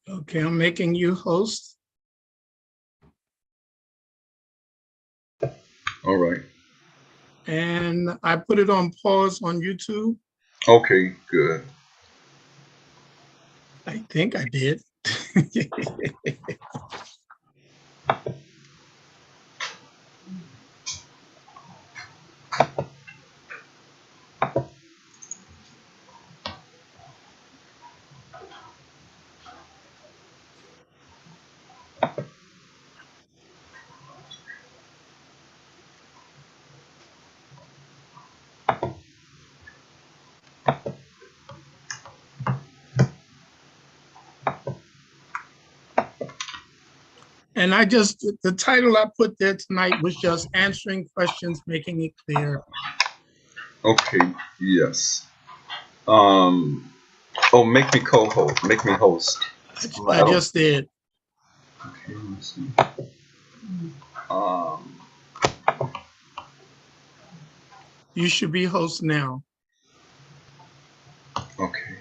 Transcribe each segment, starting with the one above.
Okay, I'm making you host. All right. And I put it on pause on YouTube. Okay, good. I think I did. And the title I put there tonight was just answering questions, making it clear. Okay, yes. Um, oh, make me co-host. Make me host. I just did. Okay, let me see. Um, You should be host now. okay.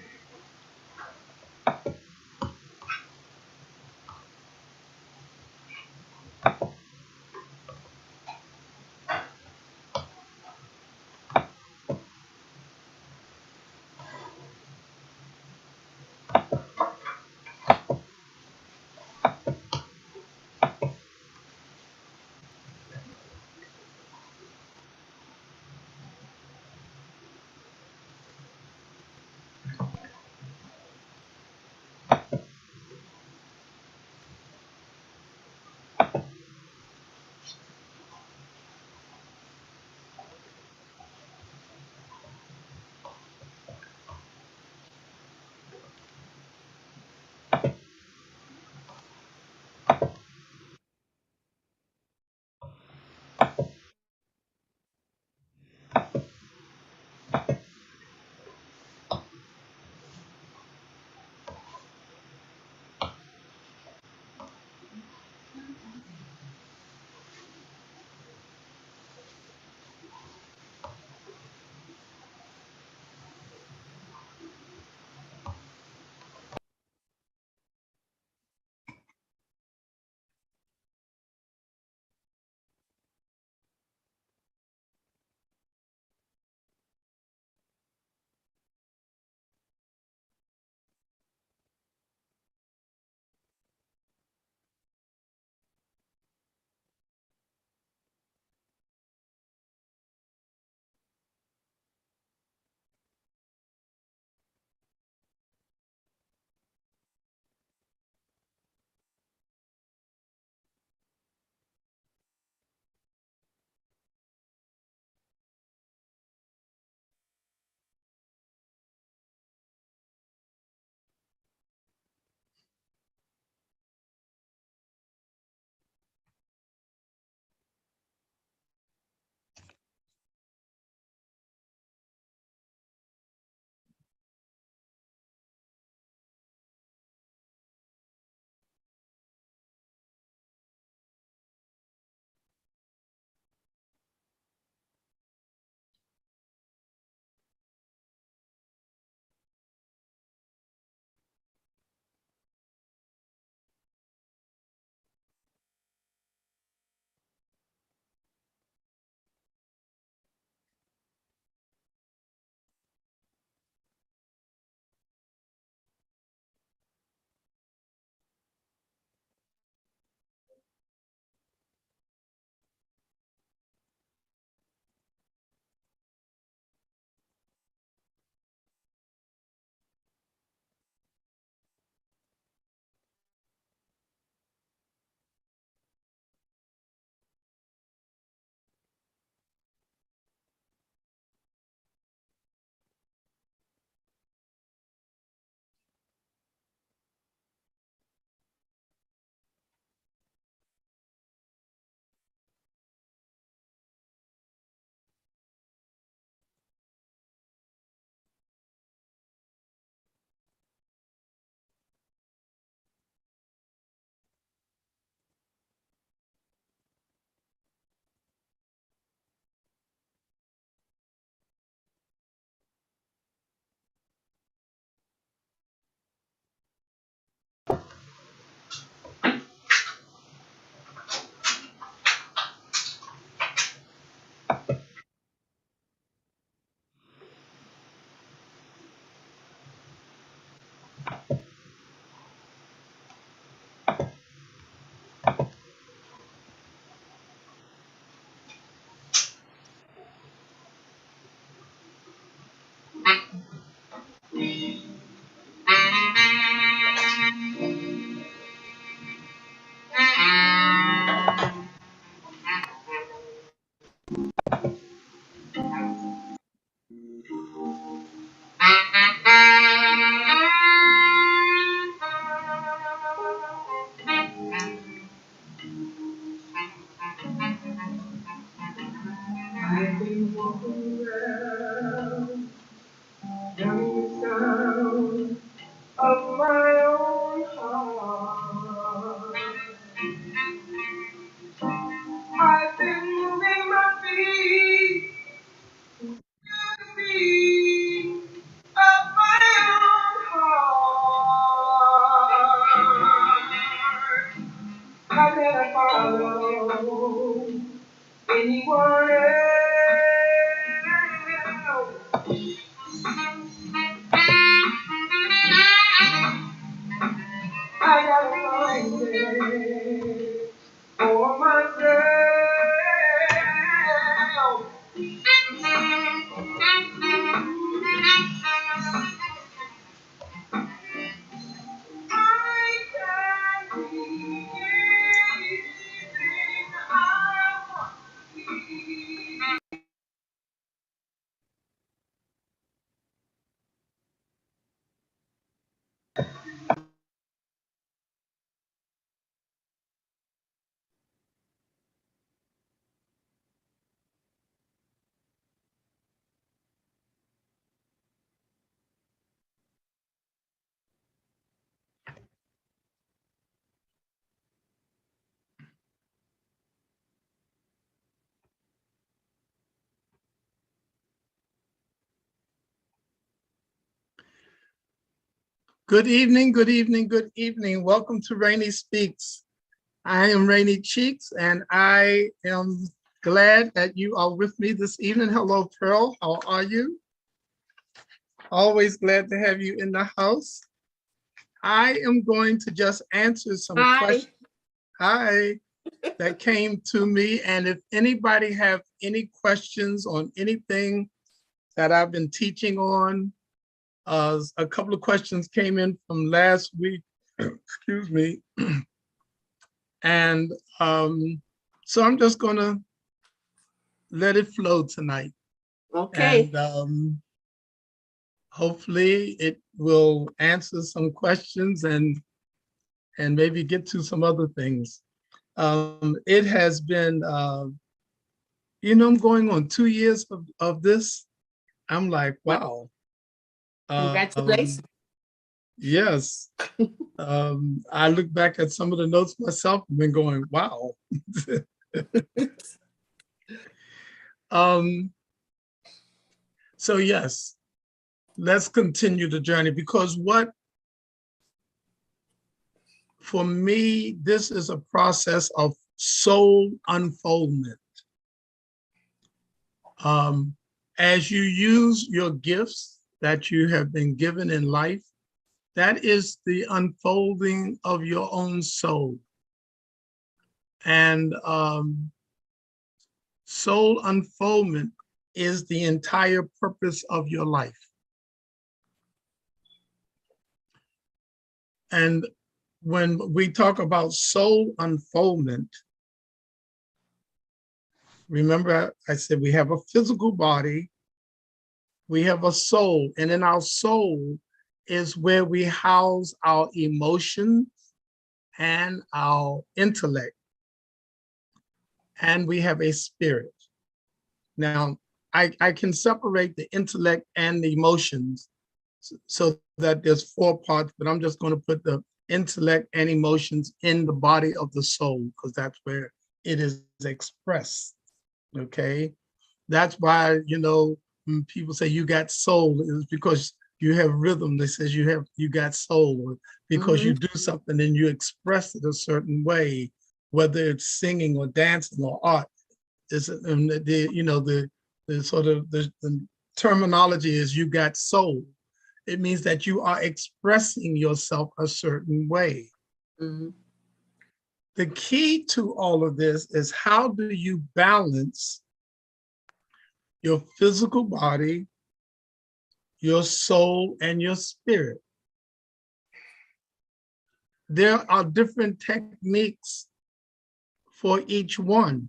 sound of my own heart. I've been moving my feet to the beat of my own heart. How can I follow anyone else? I gotta find it for myself. I can be anything I want to be. Good evening, good evening, good evening. Welcome to Rainey Speaks. I am Rainey Cheeks, and I am glad that you are with me this evening. Hello, Pearl. How are you? Always glad to have you in the house. I am going to just answer some questions. Hi, that came to me. And if anybody have any questions on anything that I've been teaching on, a couple of questions came in from last week, excuse me. And so I'm just gonna let it flow tonight. Okay. And hopefully it will answer some questions and maybe get to some other things. It has been, I'm going on 2 years of this. I'm like, wow. Congratulations. Yes. I look back at some of the notes myself and been going, wow. So yes, let's continue the journey, because for me, this is a process of soul unfoldment. As you use your gifts that you have been given in life, that is the unfolding of your own soul. And soul unfoldment is the entire purpose of your life. And when we talk about soul unfoldment, remember I said we have a physical body, we have a soul, and in our soul is where we house our emotions and our intellect. And we have a spirit. Now, I can separate the intellect and the emotions so that there's 4 parts, but I'm just going to put the intellect and emotions in the body of the soul, because that's where it is expressed. Okay. That's why, when people say you got soul, it's because you have rhythm that says you got soul, or because you do something and you express it a certain way, whether it's singing or dancing or art. The sort of the terminology is you got soul. It means that you are expressing yourself a certain way. The key to all of this is, how do you balance your physical body, your soul, and your spirit? There are different techniques for each one.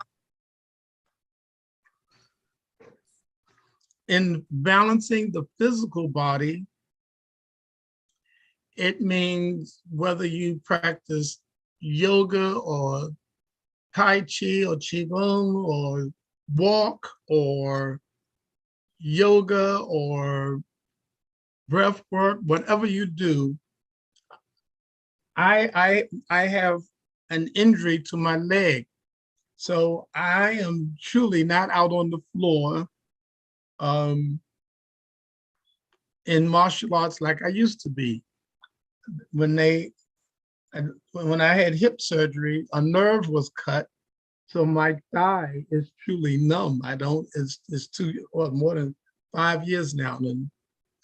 In balancing the physical body, it means whether you practice yoga or Tai Chi or Qigong or walk or yoga or breath work, whatever you do, I have an injury to my leg. So I am truly not out on the floor in martial arts like I used to be. When I had hip surgery, a nerve was cut. So my thigh is truly numb. It's more than 5 years now, and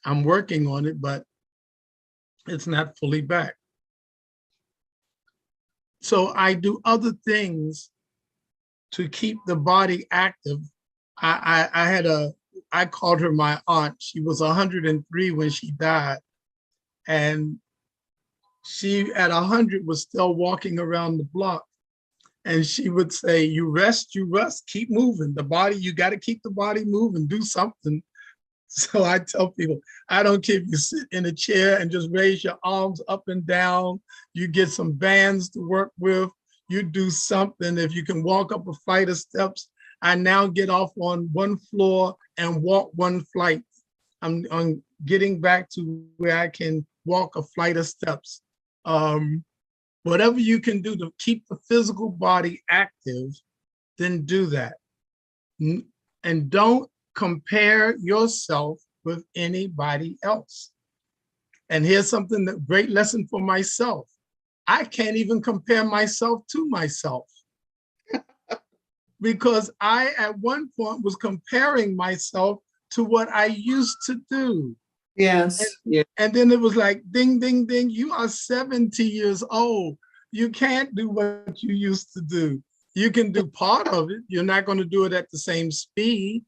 I'm working on it, but it's not fully back. So I do other things to keep the body active. I called her my aunt. She was 103 when she died. And she at 100 was still walking around the block. And she would say, you rest, keep moving. The body, you got to keep the body moving, do something. So I tell people, I don't care if you sit in a chair and just raise your arms up and down, you get some bands to work with, you do something. If you can walk up a flight of steps, I now get off on one floor and walk one flight. I'm getting back to where I can walk a flight of steps. Whatever you can do to keep the physical body active, then do that. And don't compare yourself with anybody else. And here's something that great lesson for myself. I can't even compare myself to myself because I at one point was comparing myself to what I used to do. Yes. And then it was like, ding, ding, ding, you are 70 years old. You can't do what you used to do. You can do part of it. You're not going to do it at the same speed.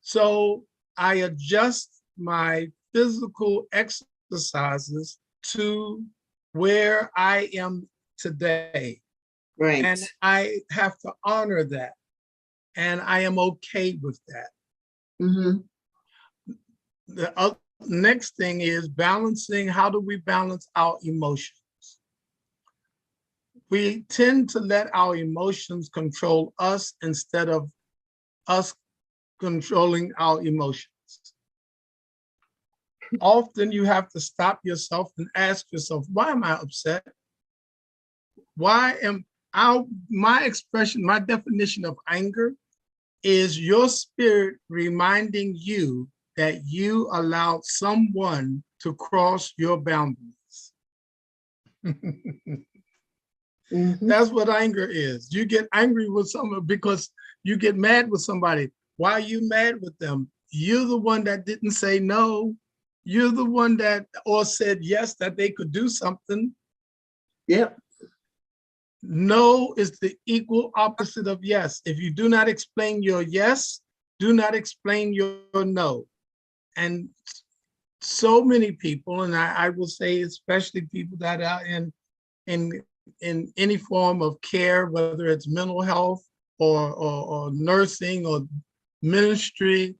So I adjust my physical exercises to where I am today. Right. And I have to honor that. And I am okay with that. Mm-hmm. The next thing is balancing. How do we balance our emotions? We tend to let our emotions control us instead of us controlling our emotions. Often you have to stop yourself and ask yourself, why am I upset? My expression, my definition of anger is your spirit reminding you that you allowed someone to cross your boundaries. Mm-hmm. That's what anger is. You get angry with someone because you get mad with somebody. Why are you mad with them? You're the one that didn't say no. You're the one that or said yes, that they could do something. Yep. No is the equal opposite of yes. If you do not explain your yes, do not explain your no. And so many people, and I will say especially people that are in any form of care, whether it's mental health or nursing or ministry,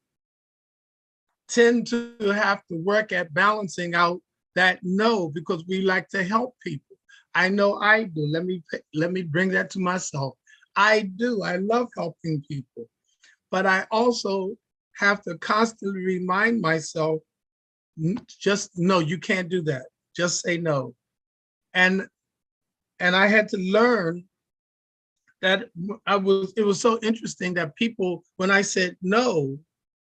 tend to have to work at balancing out that no, because we like to help people. I know I do. Let me bring that to myself. I do. I love helping people, but I also have to constantly remind myself, just no, you can't do that. Just say no. And I had to learn that it was so interesting that people, when I said no,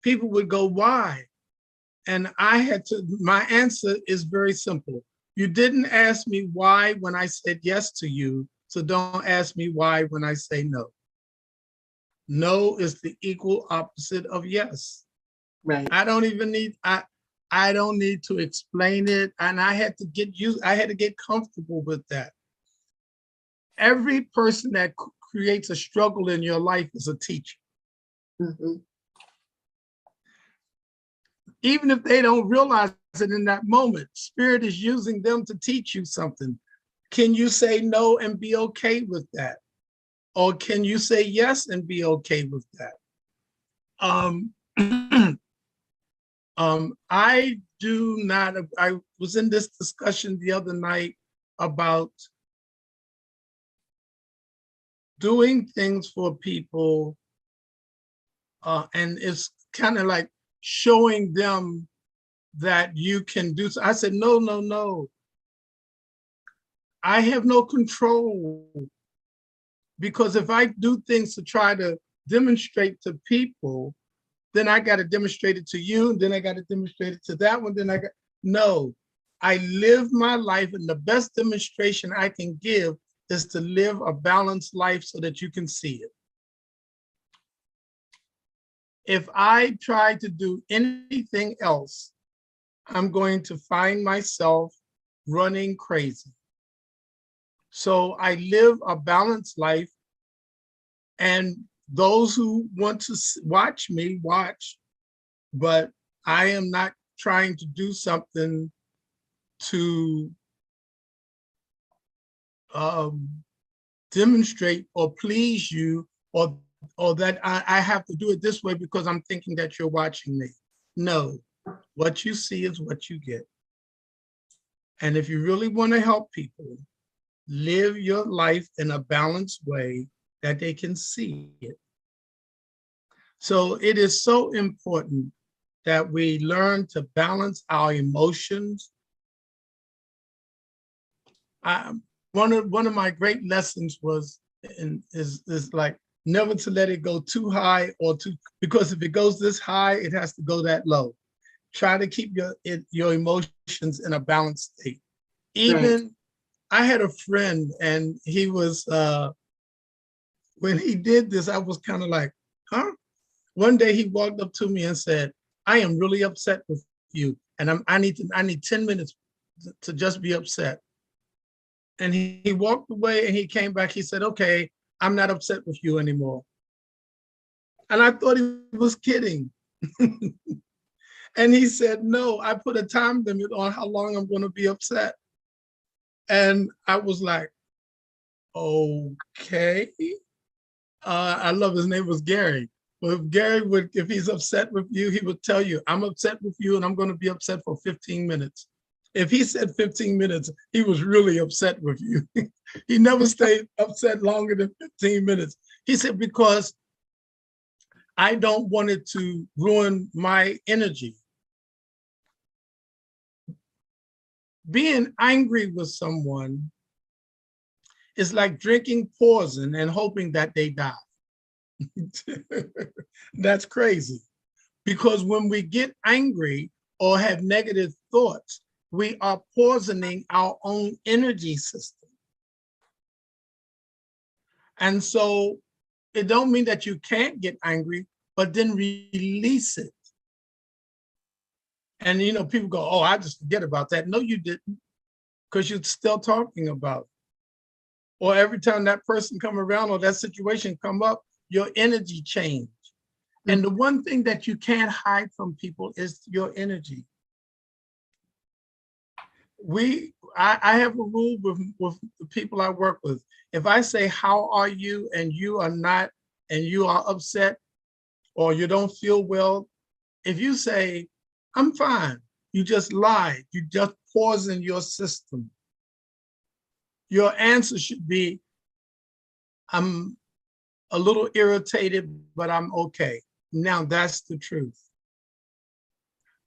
people would go, why? And my answer is very simple. You didn't ask me why when I said yes to you, so don't ask me why when I say no. No is the equal opposite of yes. Right. I don't need to explain it. And I had to get comfortable with that. Every person that creates a struggle in your life is a teacher. Mm-hmm. Even if they don't realize it in that moment, Spirit is using them to teach you something. Can you say no and be okay with that? Or can you say yes and be okay with that? I was in this discussion the other night about doing things for people And it's kind of like showing them that you can do so. I said, no, no, no. I have no control, because if I do things to try to demonstrate to people, then I got to demonstrate it to you, and then I got to demonstrate it to that one. Then no, I live my life, and the best demonstration I can give is to live a balanced life so that you can see it. If I try to do anything else, I'm going to find myself running crazy. So I live a balanced life, and those who want to watch me, watch, but I am not trying to do something to demonstrate or please you, or that I have to do it this way because I'm thinking that you're watching me. No, what you see is what you get. And if you really want to help people, live your life in a balanced way that they can see it. So it is so important that we learn to balance our emotions. One of my great lessons was is like never to let it go too high or too, because if it goes this high, it has to go that low. Try to keep your emotions in a balanced state. Even I had a friend, and he was when he did this, I was kind of like, huh? One day he walked up to me and said, I am really upset with you, and I need 10 minutes to just be upset. And he walked away, and he came back. He said, okay, I'm not upset with you anymore. And I thought he was kidding. And he said, no, I put a time limit on how long I'm going to be upset. And I was like, okay. I love, his name was Gary. Well, if Gary would, if he's upset with you, he would tell you, I'm upset with you and I'm going to be upset for 15 minutes. If he said 15 minutes, he was really upset with you. He never stayed upset longer than 15 minutes. He said, because I don't want it to ruin my energy. Being angry with someone is like drinking poison and hoping that they die. That's crazy. Because when we get angry or have negative thoughts, we are poisoning our own energy system. And so it don't mean that you can't get angry, but then release it. And people go, oh, I just forget about that. No, you didn't, because you're still talking about it. Or every time that person come around or that situation come up, your energy change. And the one thing that you can't hide from people is your energy. I have a rule with the people I work with. If I say, how are you, and you are not, and you are upset, or you don't feel well, if you say, I'm fine, you just lied. You just poison your system. Your answer should be, I'm a little irritated, but I'm okay. Now that's the truth.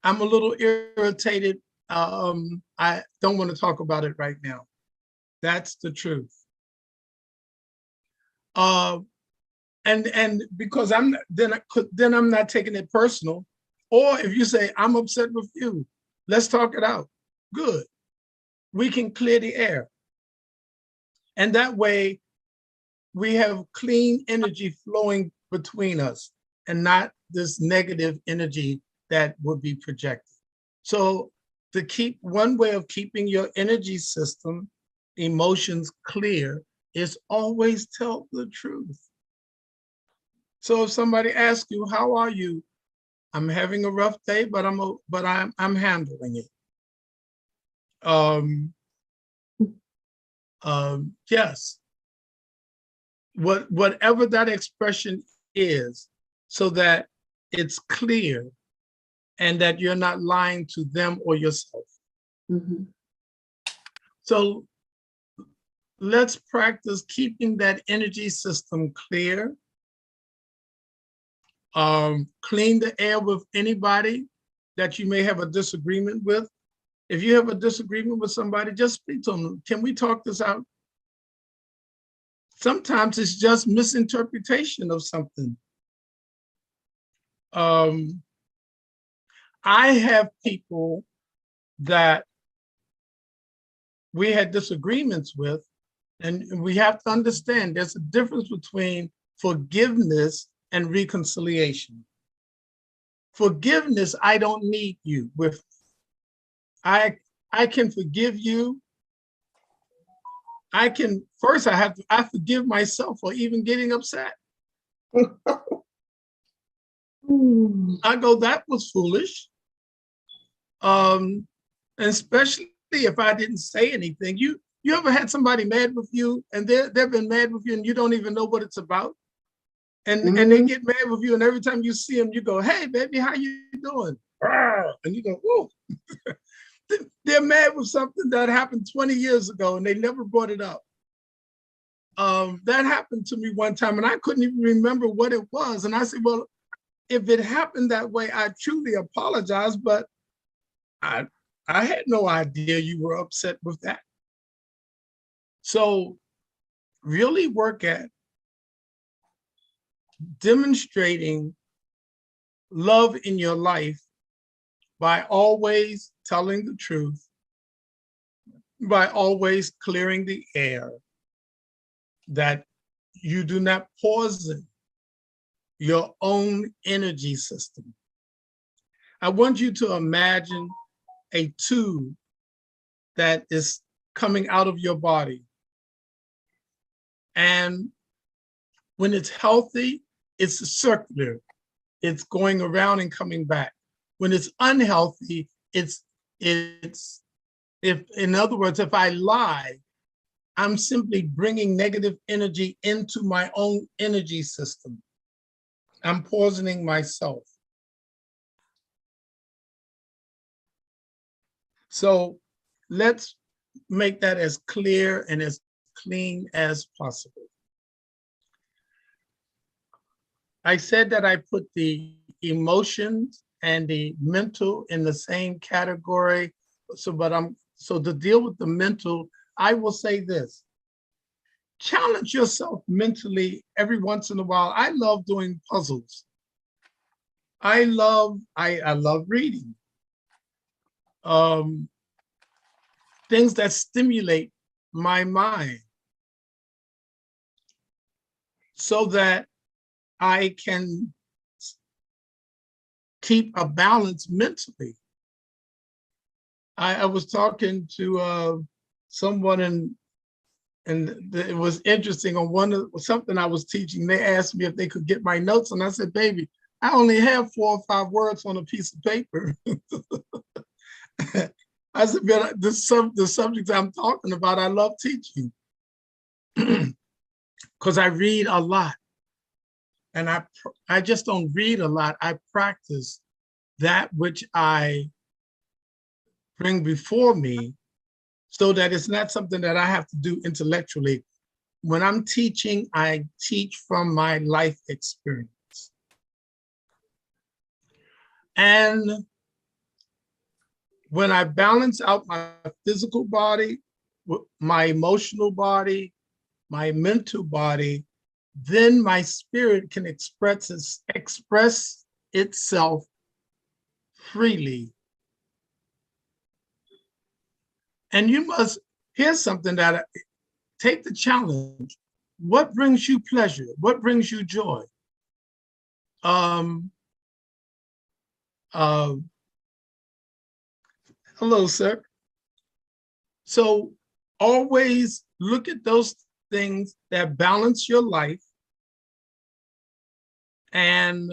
I'm a little irritated. I don't want to talk about it right now. That's the truth. And because I'm not taking it personal. Or if you say, I'm upset with you, let's talk it out. Good. We can clear the air. And that way we have clean energy flowing between us and not this negative energy that would be projected. So one way of keeping your energy system, emotions clear, is always tell the truth. So if somebody asks you, how are you? I'm having a rough day, but I'm handling it. Yes. Whatever that expression is, so that it's clear and that you're not lying to them or yourself. Mm-hmm. So let's practice keeping that energy system clear Clean the air with anybody that you may have a disagreement with. If you have a disagreement with somebody, just speak to them. Can we talk this out? Sometimes it's just misinterpretation of something. I have people that we had disagreements with, and we have to understand there's a difference between forgiveness and reconciliation. Forgiveness, I don't need you with. I can forgive you. I forgive myself for even getting upset. I go, that was foolish. And especially if I didn't say anything. You ever had somebody mad with you and they've been mad with you and you don't even know what it's about? And they get mad with you, and every time you see them, you go, "Hey, baby, how you doing?" And you go, "Whoa." They're mad with something that happened 20 years ago and they never brought it up. That happened to me one time and I couldn't even remember what it was. And I said, well, if it happened that way, I truly apologize, but I had no idea you were upset with that. So really work at demonstrating love in your life by always telling the truth, by always clearing the air, that you do not poison your own energy system. I want you to imagine a tube that is coming out of your body. And when it's healthy, it's circular. It's going around and coming back. When it's unhealthy, in other words, if I lie, I'm simply bringing negative energy into my own energy system. I'm poisoning myself. So let's make that as clear and as clean as possible. I said that I put the emotions and the mental in the same category. So to deal with the mental, I will say this: challenge yourself mentally every once in a while. I love doing puzzles. I love reading. Things that stimulate my mind so that I can keep a balance mentally. I was talking to someone and it was interesting on something I was teaching. They asked me if they could get my notes, and I said, "Baby, I only have 4 or 5 words on a piece of paper." I said, "But the subjects I'm talking about, I love teaching because I read a lot, and I just don't read a lot. I practice that which I bring before me, so that it's not something that I have to do intellectually. When I'm teaching, I teach from my life experience. And when I balance out my physical body, my emotional body, my mental body, then my spirit can express itself freely. And here's something that take the challenge. What brings you pleasure? What brings you joy? Hello, sir. So always look at those things that balance your life and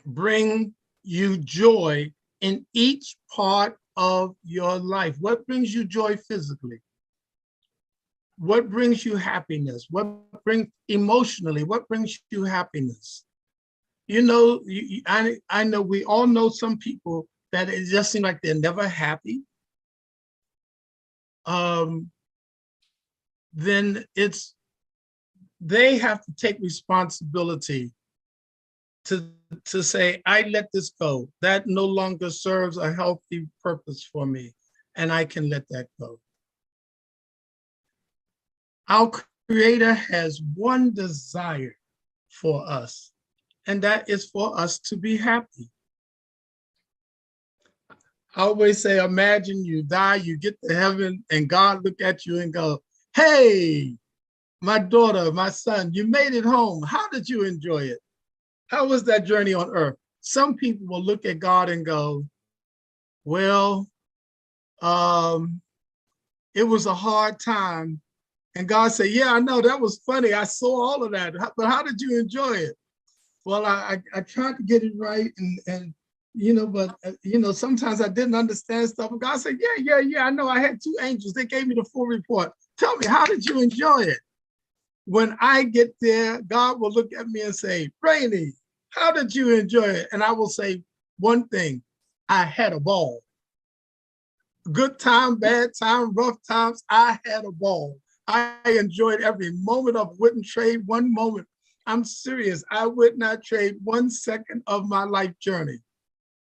bring you joy in each part of your life. What brings you joy physically? What brings you happiness? What brings emotionally? What brings you happiness? You know, I know we all know some people that it just seems like they're never happy. Then they have to take responsibility to say, I let this go. That no longer serves a healthy purpose for me, and I can let that go. Our Creator has one desire for us, and that is for us to be happy. I always say, imagine you die, you get to heaven, and God look at you and go, hey, my daughter, my son, you made it home. How did you enjoy it? How was that journey on earth? Some people will look at God and go, well, it was a hard time. And God said, yeah, I know, that was funny. I saw all of that. But how did you enjoy it? Well, I tried to get it right. And but sometimes I didn't understand stuff. And God said, yeah, I know. I had two angels. They gave me the full report. Tell me, how did you enjoy it? When I get there, God will look at me and say, Rainey, how did you enjoy it? And I will say one thing, I had a ball. Good time, bad time, rough times, I had a ball. I enjoyed every moment of it. Wouldn't trade one moment. I'm serious. I would not trade 1 second of my life journey.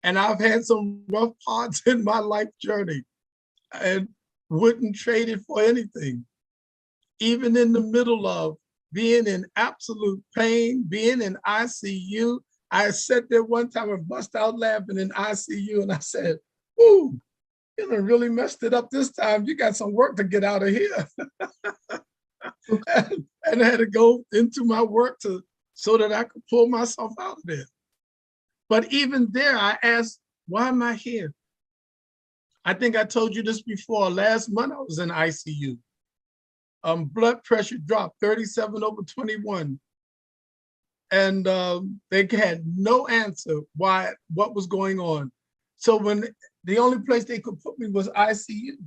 And I've had some rough parts in my life journey and wouldn't trade it for anything. Even in the middle of being in absolute pain, being in ICU, I sat there one time and bust out laughing in ICU, and I said, ooh, you done really messed it up this time. You got some work to get out of here. and I had to go into my work so that I could pull myself out of there. But even there, I asked, why am I here? I think I told you this before. Last month, I was in ICU. Blood pressure dropped 37/21. And they had no answer what was going on. So when the only place they could put me was ICU.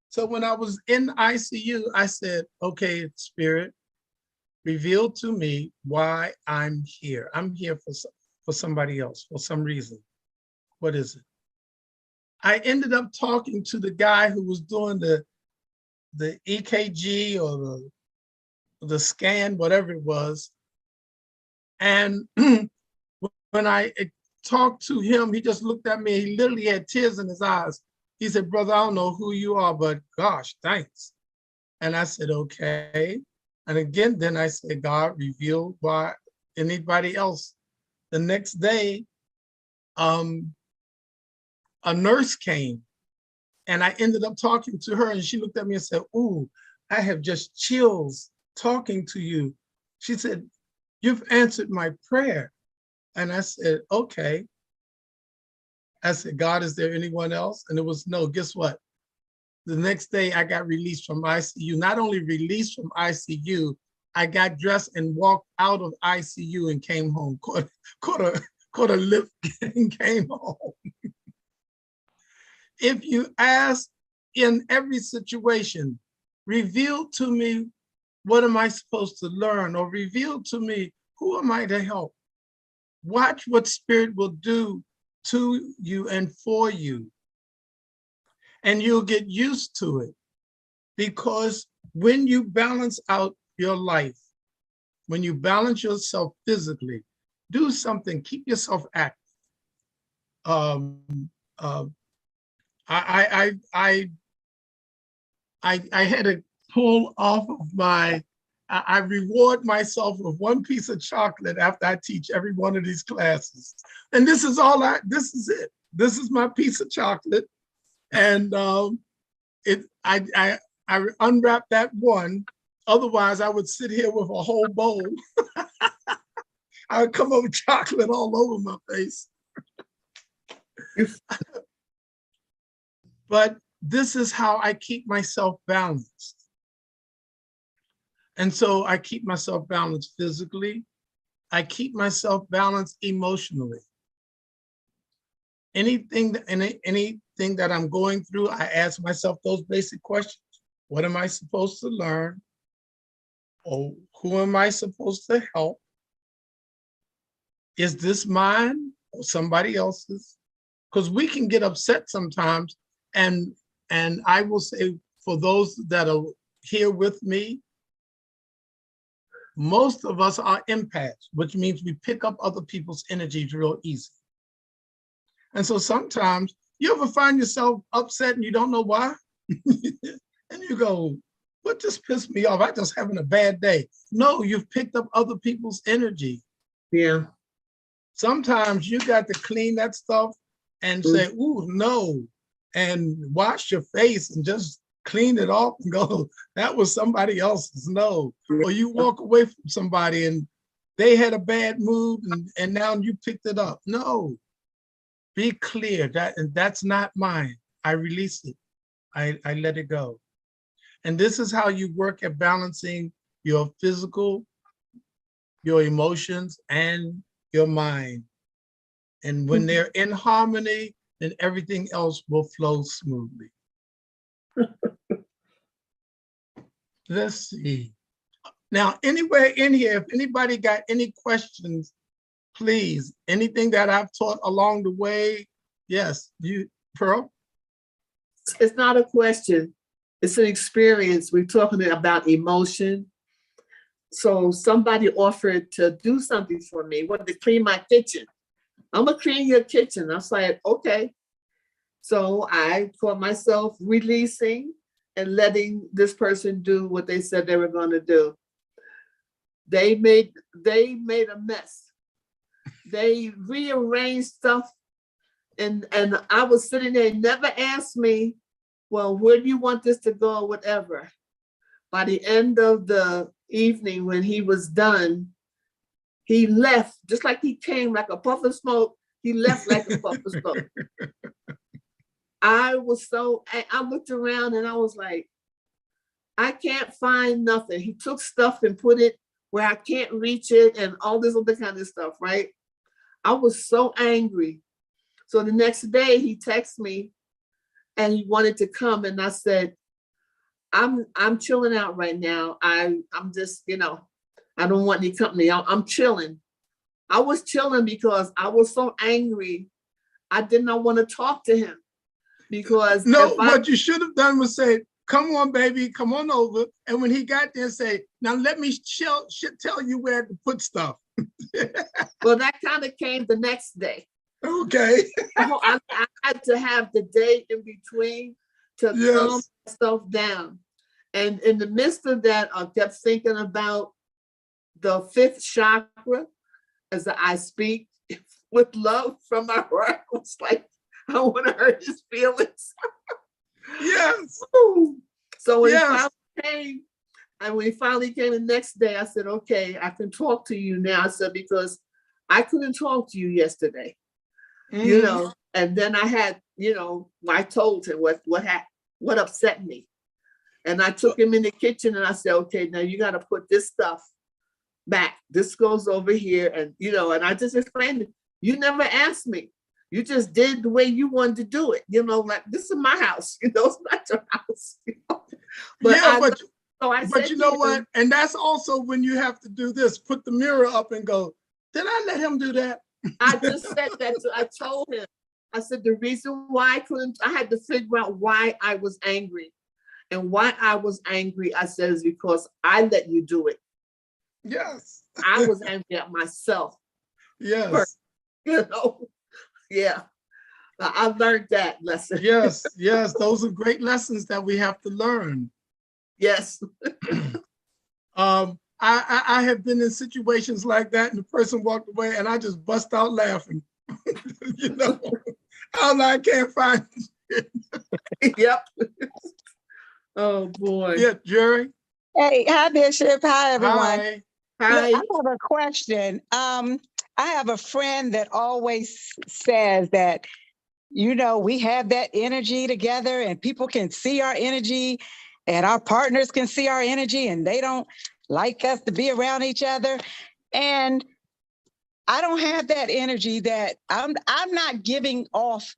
So when I was in ICU, I said, okay, Spirit, reveal to me why I'm here. I'm here for somebody else, for some reason. What is it? I ended up talking to the guy who was doing the EKG or the scan, whatever it was. And when I talked to him, he just looked at me. He literally had tears in his eyes. He said, brother, I don't know who you are, but gosh, thanks. And I said, okay. And again, then I said, God, reveal why anybody else. The next day, a nurse came, and I ended up talking to her, and she looked at me and said, ooh, I have just chills talking to you. She said, you've answered my prayer. And I said, okay. I said, God, is there anyone else? And it was no. Guess what? The next day I got released from ICU. Not only released from ICU, I got dressed and walked out of ICU and came home, caught a lift and came home. If you ask in every situation, reveal to me, what am I supposed to learn? Or reveal to me, who am I to help? Watch what Spirit will do to you and for you. And you'll get used to it. Because when you balance out your life, when you balance yourself physically, do something, keep yourself active. I had to pull off of I reward myself with one piece of chocolate after I teach every one of these classes. And this is it. This is my piece of chocolate. And I unwrapped that one. Otherwise, I would sit here with a whole bowl. I would come up with chocolate all over my face. But this is how I keep myself balanced. And so I keep myself balanced physically. I keep myself balanced emotionally. Anything that I'm going through, I ask myself those basic questions. What am I supposed to learn? Or who am I supposed to help? Is this mine or somebody else's? Because we can get upset sometimes. And I will say, for those that are here with me, Most of us are empaths, which means we pick up other people's energies real easy. And so sometimes you ever find yourself upset and you don't know why? And you go, what just pissed me off? I just having a bad day. No, you've picked up other people's energy. Yeah. Sometimes you got to clean that stuff and say, ooh, no, and wash your face and just clean it off and go, that was somebody else's no. Or you walk away from somebody and they had a bad mood and now you picked it up. No, be clear that and that's not mine. I release it. I let it go. And this is how you work at balancing your physical, your emotions, and your mind. And when they're in harmony, then everything else will flow smoothly. Let's see. Now, anywhere in here, if anybody got any questions, please, anything that I've taught along the way, yes, you, Pearl? It's not a question. It's an experience. We're talking about emotion. So somebody offered to do something for me, wanted to clean my kitchen. I'm gonna clean your kitchen. I was like, okay. So I caught myself releasing and letting this person do what they said they were gonna do. They made a mess. They rearranged stuff and I was sitting there, never asked me, well, where do you want this to go or whatever. By the end of the evening when he was done, he left just like he came, like a puff of smoke. He left like a puff of smoke. I looked around and I was like, I can't find nothing. He took stuff and put it where I can't reach it and all this other kind of stuff, right? I was so angry. So the next day he texted me and he wanted to come and I said, I'm chilling out right now. I'm just, I don't want any company. I'm chilling. I was chilling because I was so angry. I did not want to talk to him because what you should have done was say, come on, baby, come on over. And when he got there, say, now let me tell you where to put stuff. Well, that kind of came the next day. Okay. I had to have the day in between to calm myself down. And in the midst of that, I kept thinking about the fifth chakra as I speak with love from my heart. I was like, I don't want to hurt his feelings. Yes. So when he finally came, and when he finally came the next day, I said, okay, I can talk to you now. I said, because I couldn't talk to you yesterday, and then I had, I told him what upset me. And I took him in the kitchen and I said, okay, now you got to put this stuff back. This goes over here. And, and I just explained it. You never asked me. You just did the way you wanted to do it. Like, this is my house. It's not your house. But you know what? And that's also when you have to do this, put the mirror up and go, did I let him do that? I just said that. I told him. I said, the reason why I had to figure out why I was angry. And why I was angry, I said, is because I let you do it. Yes. I was angry at myself. Yes. First, Yeah. I learned that lesson. Yes. Those are great lessons that we have to learn. Yes. I have been in situations like that and the person walked away and I just bust out laughing. I can't find it. Yep. Oh boy. Yeah, Jerry. Hey, hi Bishop. Hi everyone. Hi. Look, I have a question. I have a friend that always says that, we have that energy together and people can see our energy and our partners can see our energy and they don't like us to be around each other. And I don't have that energy that I'm not giving off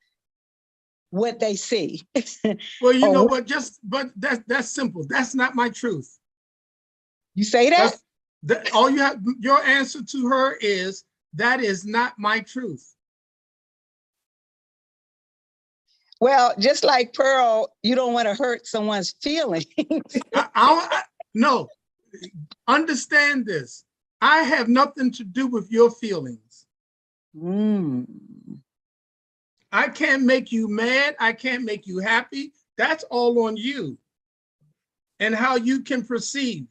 what they see. Well, you know what? But that's simple. That's not my truth. You say that? All you have, your answer to her is, that is not my truth. Well, just like Pearl, you don't want to hurt someone's feelings. No, understand this. I have nothing to do with your feelings. Mm. I can't make you mad. I can't make you happy. That's all on you and how you can perceive.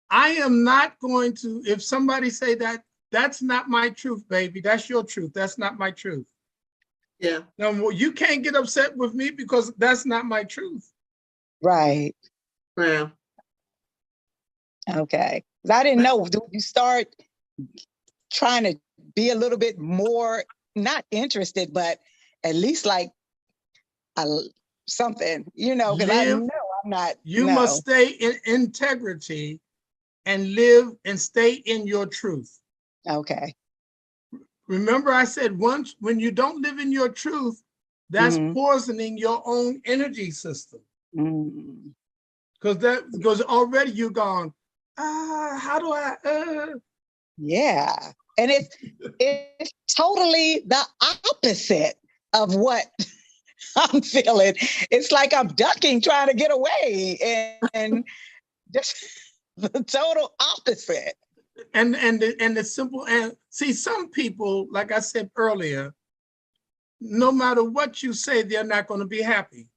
I am not going to, if somebody say that, that's not my truth, baby. That's your truth. That's not my truth. Yeah. Now, you can't get upset with me because that's not my truth. Right. Wow. Okay. 'Cause I didn't know. Do you start trying to be a little bit more, not interested, but at least like a, something, you know, because I know I'm not. You must No. stay in integrity and live and stay in your truth. Okay. Remember, I said once when you don't live in your truth, that's poisoning your own energy system. Because already you're gone, how do I? Yeah. And it's totally the opposite of what I'm feeling. It's like I'm ducking, trying to get away, and just the total opposite. And the simple, and see, some people, like I said earlier, no matter what you say, they're not going to be happy.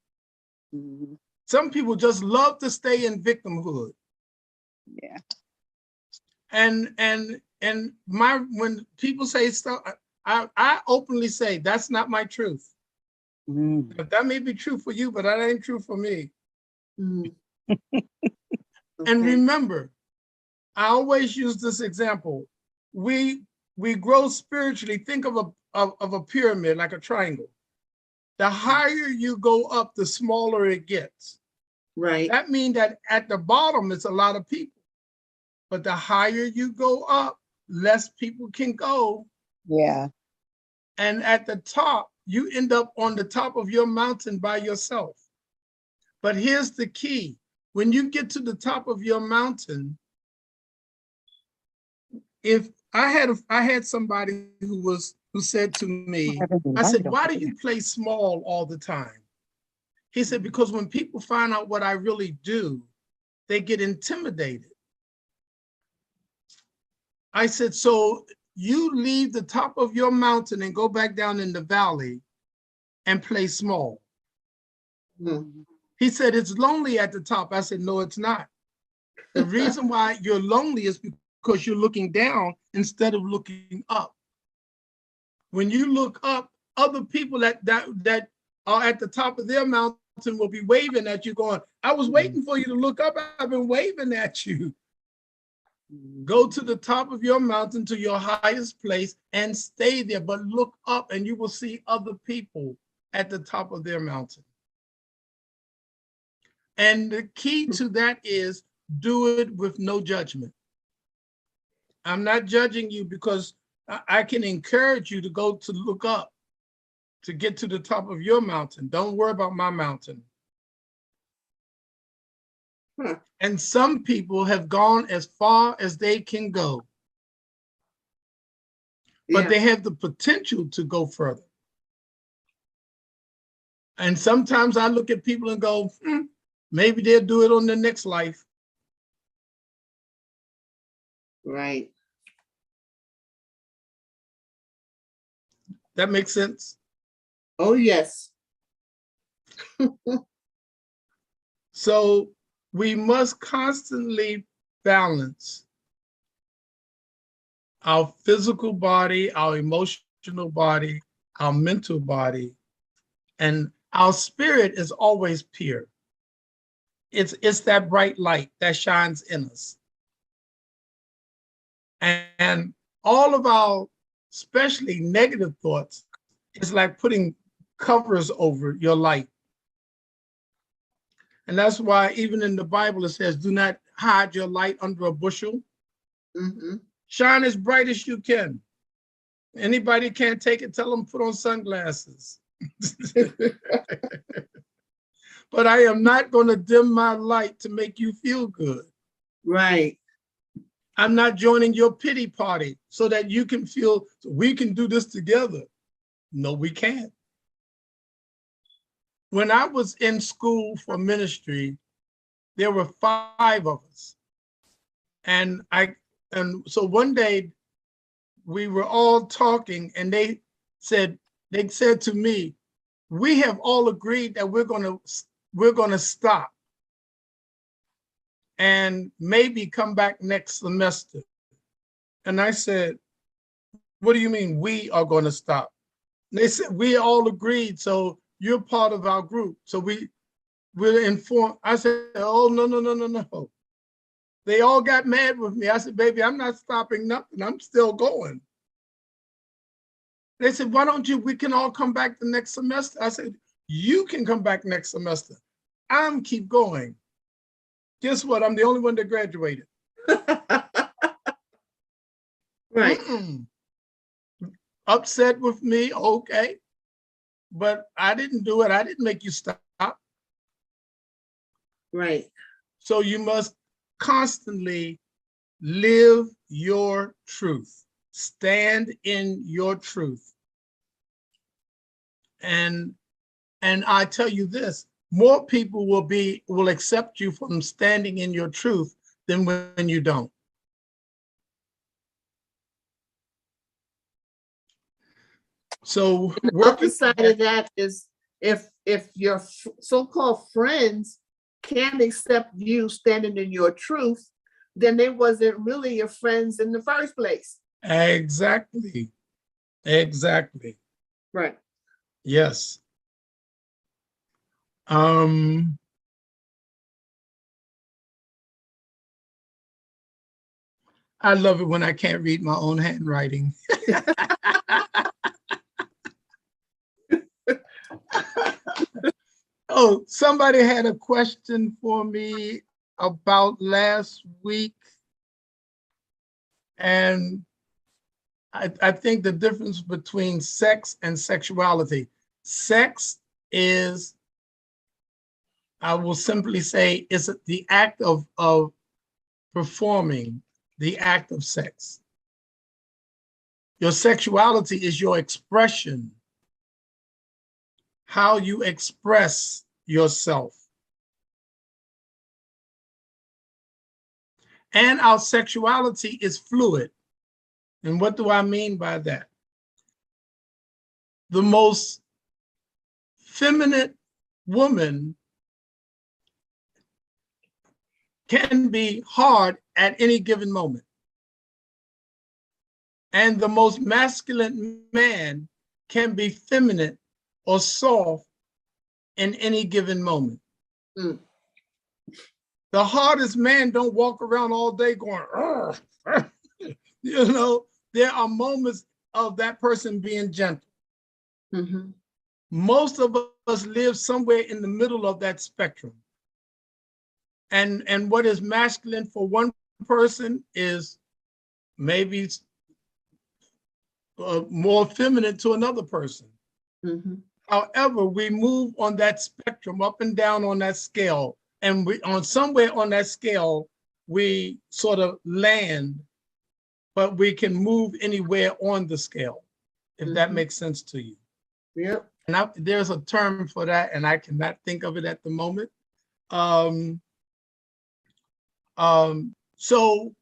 Some people just love to stay in victimhood. Yeah. And when people say stuff, I openly say that's not my truth. That may be true for you, but that ain't true for me. Okay. And remember, I always use this example. We grow spiritually. Think of a pyramid, like a triangle. The higher you go up, the smaller it gets. Right. That means that at the bottom, it's a lot of people. But the higher you go up, less people can go. Yeah. And at the top, you end up on the top of your mountain by yourself. But here's the key. When you get to the top of your mountain, if I had somebody who said to me, I said, why do you play small all the time? He said, because when people find out what I really do, they get intimidated. I said, so you leave the top of your mountain and go back down in the valley and play small. He said, it's lonely at the top. I said, no, it's not. The reason why you're lonely is because you're looking down instead of looking up. When you look up, other people that are at the top of their mountain will be waving at you going, I was waiting for you to look up. I've been waving at you. Go to the top of your mountain, to your highest place, and stay there, but look up and you will see other people at the top of their mountain. And the key to that is do it with no judgment. I'm not judging you because I can encourage you to go to look up, to get to the top of your mountain. Don't worry about my mountain. And some people have gone as far as they can go, but they have the potential to go further. And sometimes I look at people and go, maybe they'll do it on the next life. Right. That makes sense? Oh, yes. So we must constantly balance our physical body, our emotional body, our mental body, and our spirit is always pure. It's that bright light that shines in us. And all of our, especially negative thoughts, is like putting covers over your light. And that's why even in the Bible, it says, do not hide your light under a bushel. Shine as bright as you can. Anybody can't take it, tell them put on sunglasses. But I am not going to dim my light to make you feel good. Right. I'm not joining your pity party so that you can feel we can do this together. No, we can't. When I was in school for ministry, there were 5 of us. And so one day we were all talking, and they said to me, we have all agreed that we're gonna stop and maybe come back next semester. And I said, what do you mean we are going to stop? And they said, we all agreed, so you're part of our group. So we're informed. I said, oh, no. They all got mad with me. I said, baby, I'm not stopping nothing. I'm still going. They said, why don't we can all come back the next semester. I said, you can come back next semester. I'm keep going. Guess what? I'm the only one that graduated. Right. Upset with me, okay. But I didn't do it. I didn't make you stop. Right. So you must constantly live your truth. Stand in your truth. And I tell you this, more people will accept you from standing in your truth than when you don't. So the other side of that is if your so-called friends can't accept you standing in your truth, then they wasn't really your friends in the first place. Exactly. Right. Yes. I love it when I can't read my own handwriting. Oh, somebody had a question for me about last week. And I think the difference between sex and sexuality. Sex is, I will simply say, is the act of performing the act of sex. Your sexuality is your expression, how you express yourself. And our sexuality is fluid. And what do I mean by that? The most feminine woman can be hard at any given moment. And the most masculine man can be feminine or soft in any given moment. Mm. The hardest man don't walk around all day going, "Argh, argh." You know, there are moments of that person being gentle. Mm-hmm. Most of us live somewhere in the middle of that spectrum. And what is masculine for one person is maybe more feminine to another person. Mm-hmm. However, we move on that spectrum, up and down on that scale, and we on somewhere on that scale we sort of land, but we can move anywhere on the scale, if that makes sense to you. Yep. And there's a term for that, and I cannot think of it at the moment. So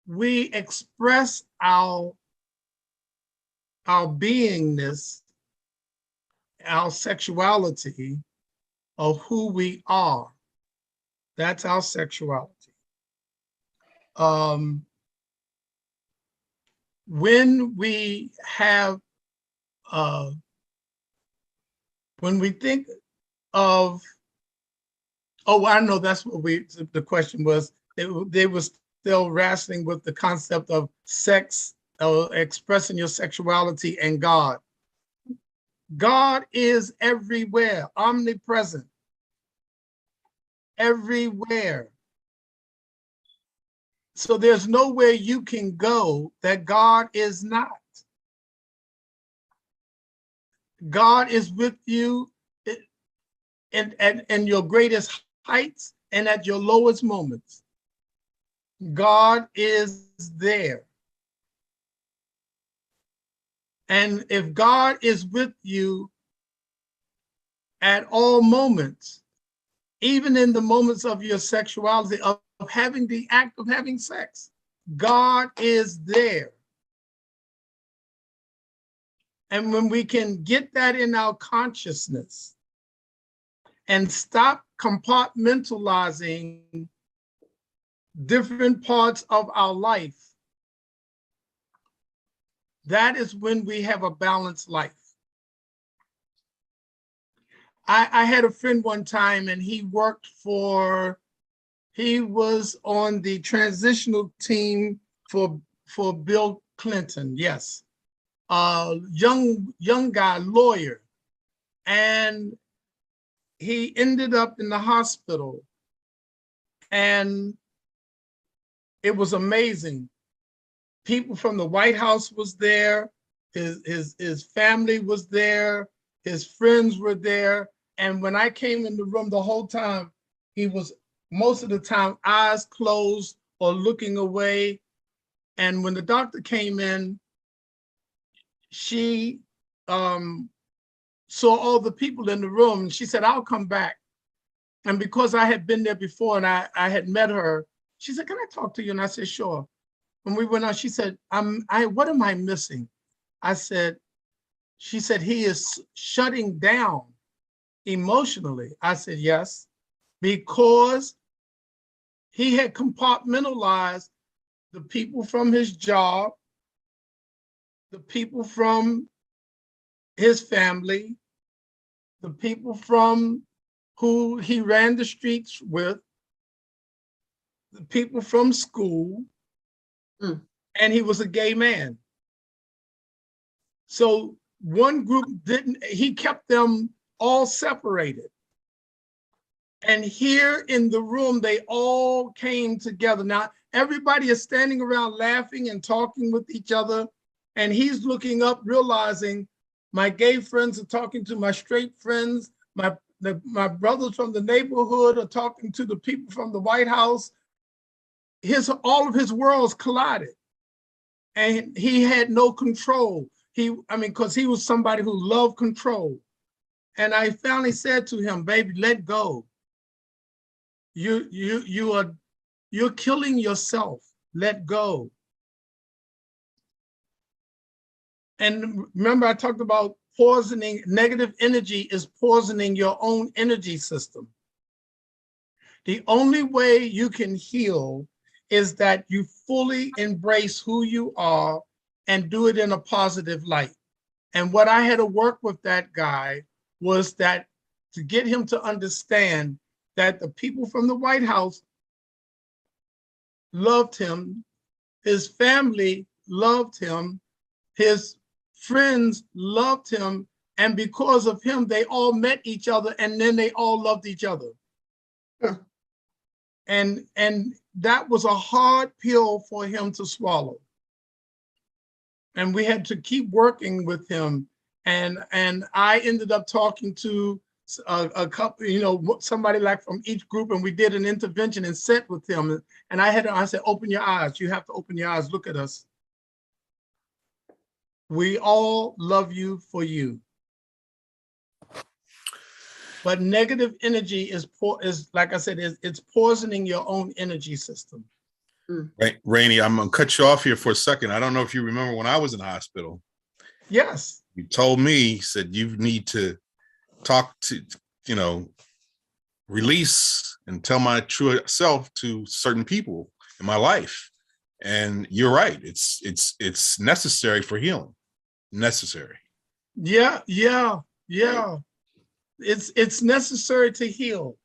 we express our beingness, our sexuality of who we are. That's our sexuality. When we have, when we think of, oh, I know that's what the question was. They were still wrestling with the concept of sex, expressing your sexuality, and God. God is everywhere, omnipresent, everywhere. So there's nowhere you can go that God is not. God is with you in your greatest heights and at your lowest moments. God is there. And if God is with you at all moments, even in the moments of your sexuality, of having the act of having sex. God is there. And when we can get that in our consciousness and stop compartmentalizing different parts of our life, that is when we have a balanced life. I had a friend one time, and he was on the transitional team for Bill Clinton, yes. Young guy, lawyer. And he ended up in the hospital. And it was amazing. People from the White House was there. His family was there. His friends were there. And when I came in the room the whole time, he was most of the time eyes closed or looking away. And when the doctor came in, she saw all the people in the room, and she said, "I'll come back." And because I had been there before and I had met her, she said, "Can I talk to you?" And I said, "Sure." When we went on, she said, what am I missing? She said, "He is shutting down emotionally." I said, "Yes," because he had compartmentalized the people from his job, the people from his family, the people from who he ran the streets with, the people from school, and he was a gay man. So one group he kept them all separated. And here in the room, they all came together. Now, everybody is standing around laughing and talking with each other. And he's looking up, realizing my gay friends are talking to my straight friends. My brothers from the neighborhood are talking to the people from the White House. All of his worlds collided. And he had no control. Because he was somebody who loved control. And I finally said to him, "Baby, let go. You're killing yourself. Let go." And remember, I talked about poisoning. Negative energy is poisoning your own energy system. The only way you can heal is that you fully embrace who you are and do it in a positive light. And what I had to work with that guy was that to get him to understand that the people from the White House loved him, his family loved him, his friends loved him, and because of him, they all met each other, and then they all loved each other. Huh. And that was a hard pill for him to swallow. And we had to keep working with him. And I ended up talking to a couple, somebody like from each group, and we did an intervention and sat with him. And I said, "Open your eyes. You have to open your eyes. Look at us. We all love you for you." But negative energy is like I said, it's poisoning your own energy system. Right, Rainey, I'm gonna cut you off here for a second. I don't know if you remember when I was in the hospital. Yes. You told me, said you need to talk to, release and tell my true self to certain people in my life. And you're right. It's necessary for healing. Necessary. Yeah. It's necessary to heal.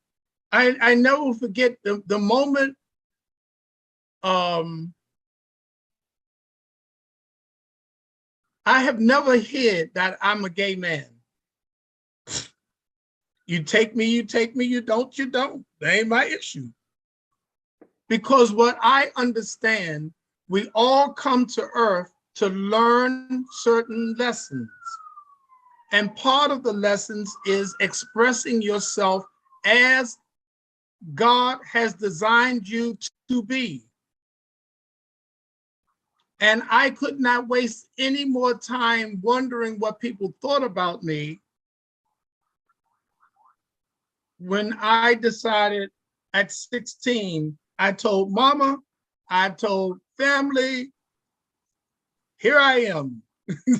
I never forget the moment I have never hid that I'm a gay man. You take me, you don't, you don't. That ain't my issue. Because what I understand, we all come to earth to learn certain lessons. And part of the lessons is expressing yourself as God has designed you to be. And I could not waste any more time wondering what people thought about me when I decided at 16 I told mama, I told family, here I am.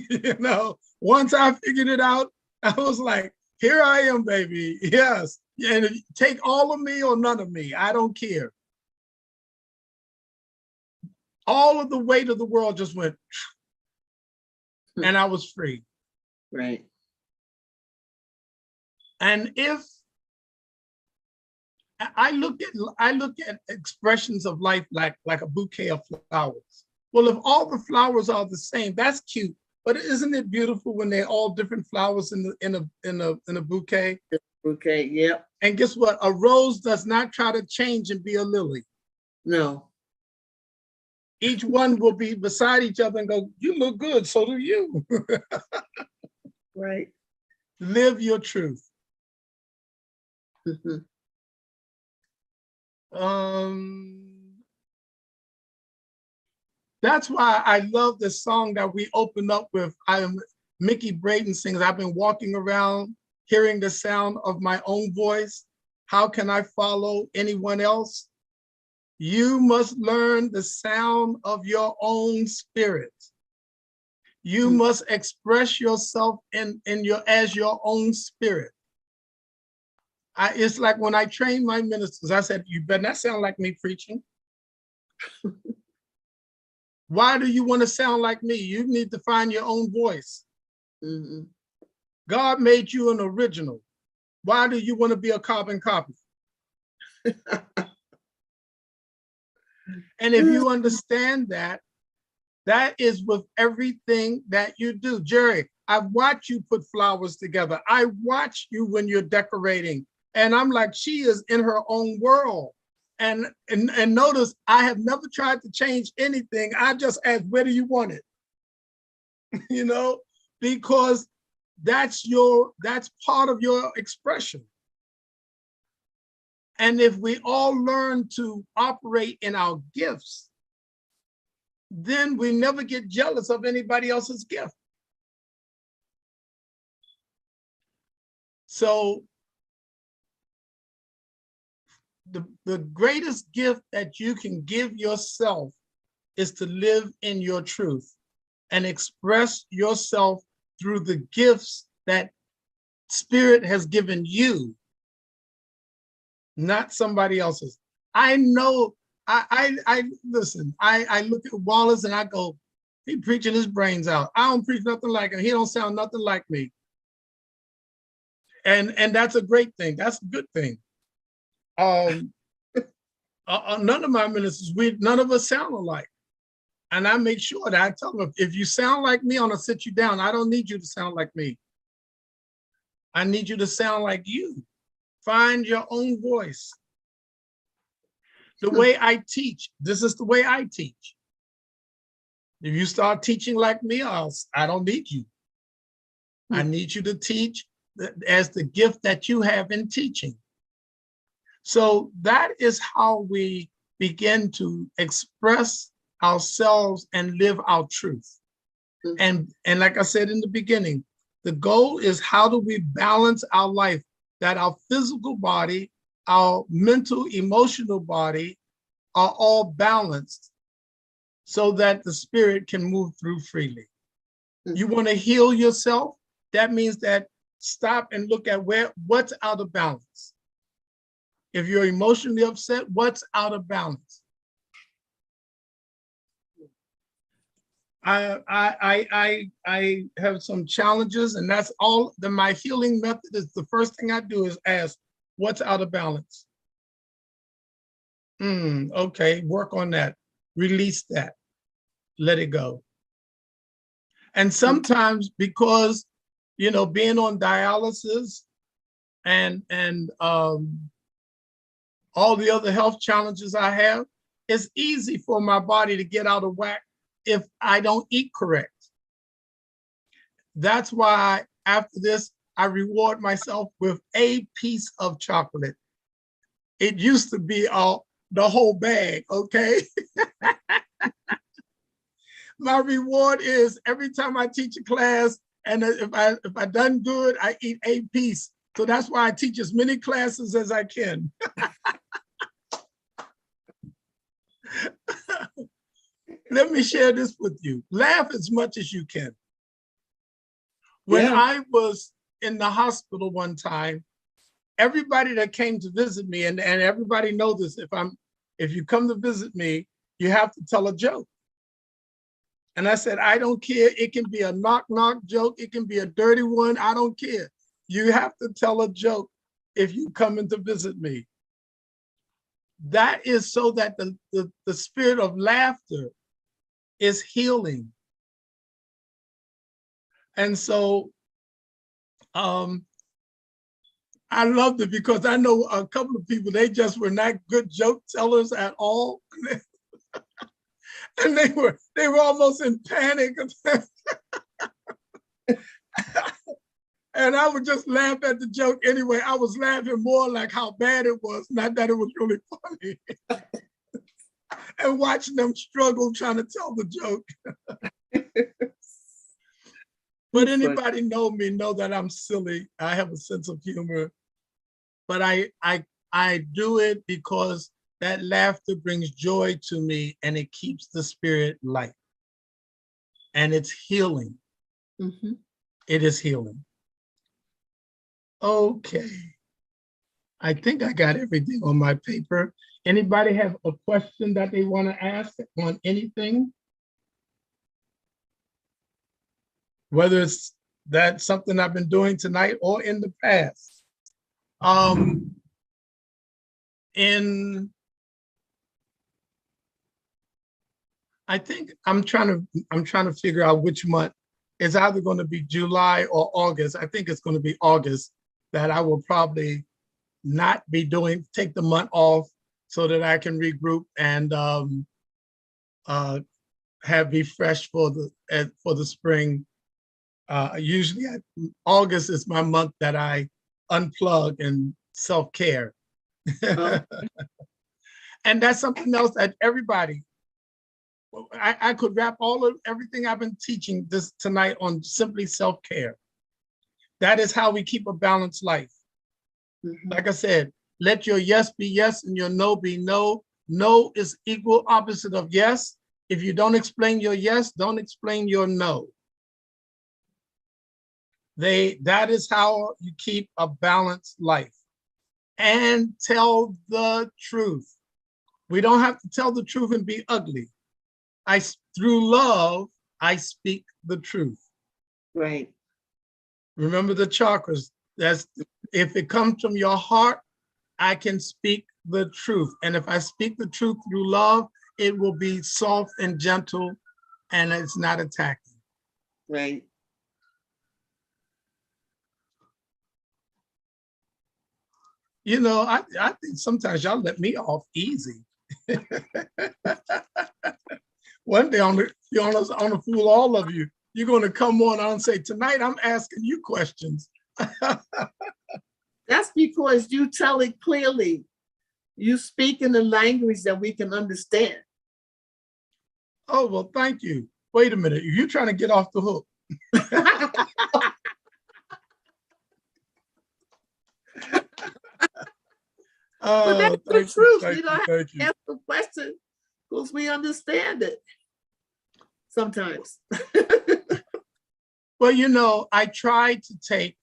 You know, once I figured it out, I was like, here I am, baby. Yes. And take all of me or none of me. I don't care. All of the weight of the world just went, and I was free. Right. And if I look at expressions of life like a bouquet of flowers. Well, if all the flowers are the same, that's cute. But isn't it beautiful when they're all different flowers in a bouquet? Okay. Yep. And guess what? A rose does not try to change and be a lily. No. Each one will be beside each other and go, you look good, so do you. Right. Live your truth. Mhm. That's why I love the song that we opened up with. Mickey Braden sings, I've been walking around hearing the sound of my own voice. How can I follow anyone else? You must learn the sound of your own spirit. You must express yourself as your own spirit. It's like when I train my ministers, I said, you better not sound like me preaching. Why do you want to sound like me? You need to find your own voice. Mm-hmm. God made you an original. Why do you want to be a carbon copy? And if you understand that, that is with everything that you do. Jerry, I watch you put flowers together. I watch you when you're decorating. And I'm like, she is in her own world. And notice, I have never tried to change anything. I just asked, where do you want it? You know, because that's part of your expression. And if we all learn to operate in our gifts, then we never get jealous of anybody else's gift. So the greatest gift that you can give yourself is to live in your truth and express yourself through the gifts that Spirit has given you, not somebody else's. I know, I listen, I look at Wallace and I go, he preaching his brains out. I don't preach nothing like him. He don't sound nothing like me. And that's a great thing. That's a good thing. None of my ministers, none of us sound alike. And I make sure that I tell them, if you sound like me, I'm gonna sit you down. I don't need you to sound like me. I need you to sound like you. Find your own voice. The way I teach, this is the way I teach. If you start teaching like me, I don't need you. I need you to teach as the gift that you have in teaching. So that is how we begin to express ourselves and live our truth. And like I said in the beginning, the goal is how do we balance our life, that our physical body, our mental, emotional body are all balanced so that the spirit can move through freely. You want to heal yourself? That means that stop and look at what's out of balance. If you're emotionally upset, what's out of balance? I have some challenges, and that's all. My healing method is the first thing I do is ask, what's out of balance? Okay, work on that. Release that. Let it go. And sometimes because, being on dialysis and all the other health challenges I have, it's easy for my body to get out of whack if I don't eat correct. That's why after this, I reward myself with a piece of chocolate. It used to be the whole bag, okay? My reward is every time I teach a class, and if I done good, I eat a piece. So that's why I teach as many classes as I can. Let me share this with you. Laugh as much as you can. When Yeah. I was in the hospital one time, everybody that came to visit me, and everybody knows this, if you come to visit me, you have to tell a joke. And I said, I don't care. It can be a knock-knock joke. It can be a dirty one. I don't care. You have to tell a joke if you come in to visit me. That is so that the spirit of laughter is healing. And so I loved it because I know a couple of people, they just were not good joke tellers at all. And they were almost in panic. And I would just laugh at the joke anyway. I was laughing more like how bad it was, not that it was really funny. And watching them struggle trying to tell the joke. But anybody know me, know that I'm silly. I have a sense of humor. But I do it because that laughter brings joy to me and it keeps the spirit light. And it's healing. Mm-hmm. It is healing. Okay. I think I got everything on my paper. Anybody have a question that they want to ask on anything? Whether it's that's something I've been doing tonight or in the past. I think I'm trying to figure out which month. It's either going to be July or August. I think it's going to be August that I will probably not be take the month off so that I can regroup and be fresh for the spring. Usually August is my month that I unplug and self-care. Oh. And that's something else that everybody, I could wrap everything I've been teaching tonight on simply self-care. That is how we keep a balanced life. Mm-hmm. Like I said, let your yes be yes and your no be no. No is equal opposite of yes. If you don't explain your yes, don't explain your no. That is how you keep a balanced life. And tell the truth. We don't have to tell the truth and be ugly. Through love, I speak the truth. Right. Remember the chakras. If it comes from your heart, I can speak the truth. And if I speak the truth through love, it will be soft and gentle and it's not attacking. Right. You know, I think sometimes y'all let me off easy. One day on the fool, all of you, you're going to come on and say, tonight I'm asking you questions. That's because you tell it clearly. You speak in the language that we can understand. Oh, well, thank you. Wait a minute. You're trying to get off the hook. But that's the truth. You don't have to ask the question because we understand it sometimes. Well, you know, I try to take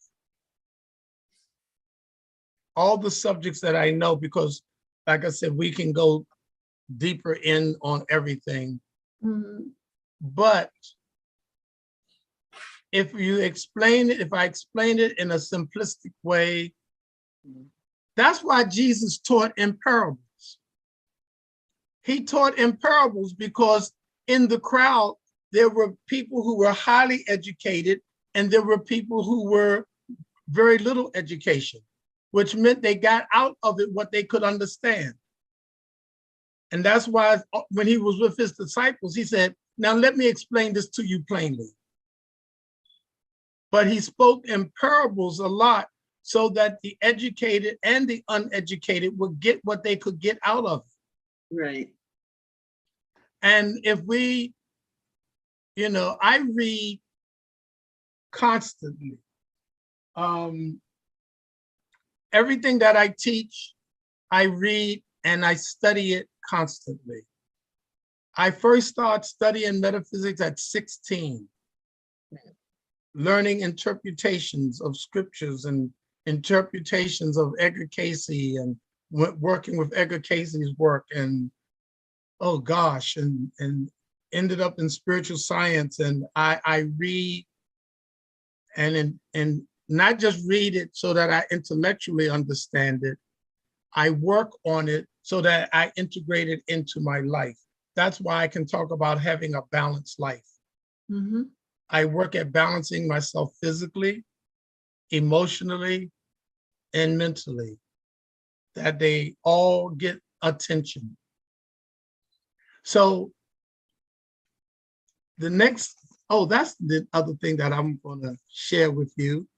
all the subjects that I know because, like I said, we can go deeper in on everything. Mm-hmm. But if I explain it in a simplistic way, that's why Jesus taught in parables. He taught in parables because in the crowd, there were people who were highly educated and there were people who were very little education, which meant they got out of it what they could understand. And that's why when he was with his disciples, he said, now let me explain this to you plainly. But he spoke in parables a lot so that the educated and the uneducated would get what they could get out of it. Right. And if we, you know, I read constantly. Everything that I teach, I read and I study it constantly. I first started studying metaphysics at 16, learning interpretations of scriptures and interpretations of Edgar Casey and working with Edgar Casey's work, and oh gosh, and ended up in spiritual science. And I read and not just read it so that I intellectually understand it. I work on it so that I integrate it into my life. That's why I can talk about having a balanced life. Mm-hmm. I work at balancing myself physically, emotionally, and mentally, that they all get attention. So the next, oh, that's the other thing that I'm going to share with you.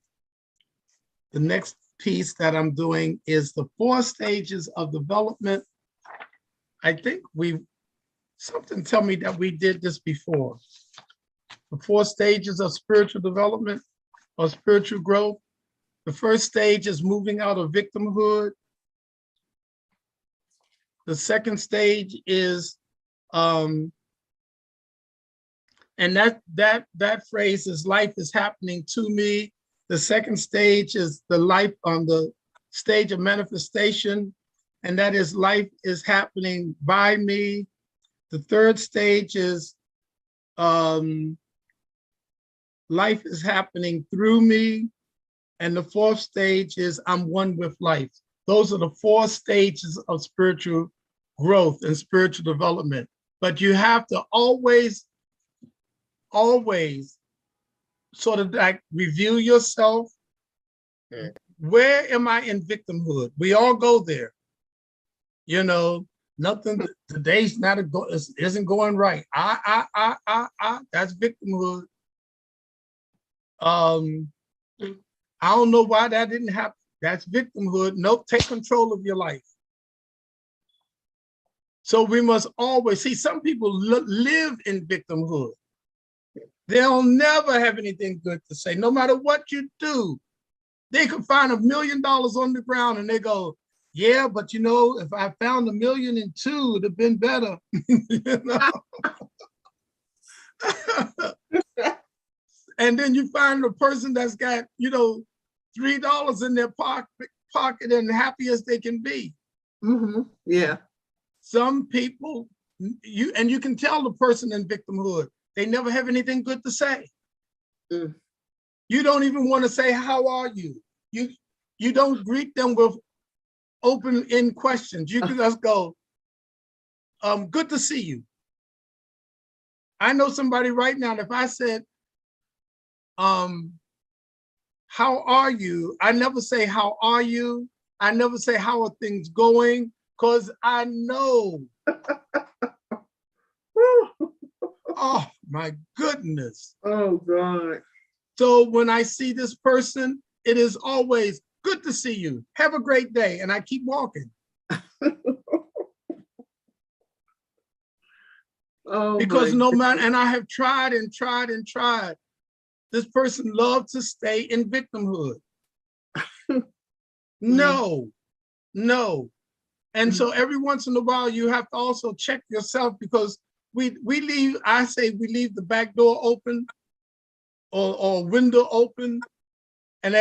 The next piece that I'm doing is the 4 stages of development. I think something tell me that we did this before. The 4 stages of spiritual development or spiritual growth. The first stage is moving out of victimhood. The second stage is, and that phrase is life is happening to me. The second stage is the life on the stage of manifestation, and that is life is happening by me. The third stage is life is happening through me. And the fourth stage is I'm one with life. Those are the 4 stages of spiritual growth and spiritual development. But you have to always sort of like review yourself. Where am I in victimhood? We all go there. You know, nothing, today's not isn't going right. That's victimhood. I don't know why that didn't happen. That's victimhood. Nope, take control of your life. So we must always see, some people live in victimhood. They'll never have anything good to say, no matter what you do. They could find $1 million on the ground and they go, yeah, but you know, if I found 1.2 million, it'd have been better. You know? And then you find a person that's got, you know, $3 in their pocket and happy as they can be. Mm-hmm. Yeah. Some people, you can tell the person in victimhood, they never have anything good to say. Mm. You don't even want to say, how are you? You don't greet them with open-end questions. You can just go, good to see you. I know somebody right now, if I said, how are you? I never say, how are you? I never say, how are things going? Because I know. Oh, my goodness. Oh, God. So when I see this person, it is always good to see you. Have a great day. And I keep walking. Oh, because no matter, goodness. and I have tried and tried and tried. This person loves to stay in victimhood. No. And so every once in a while, you have to also check yourself, because we leave, I say we leave the back door open or window open. And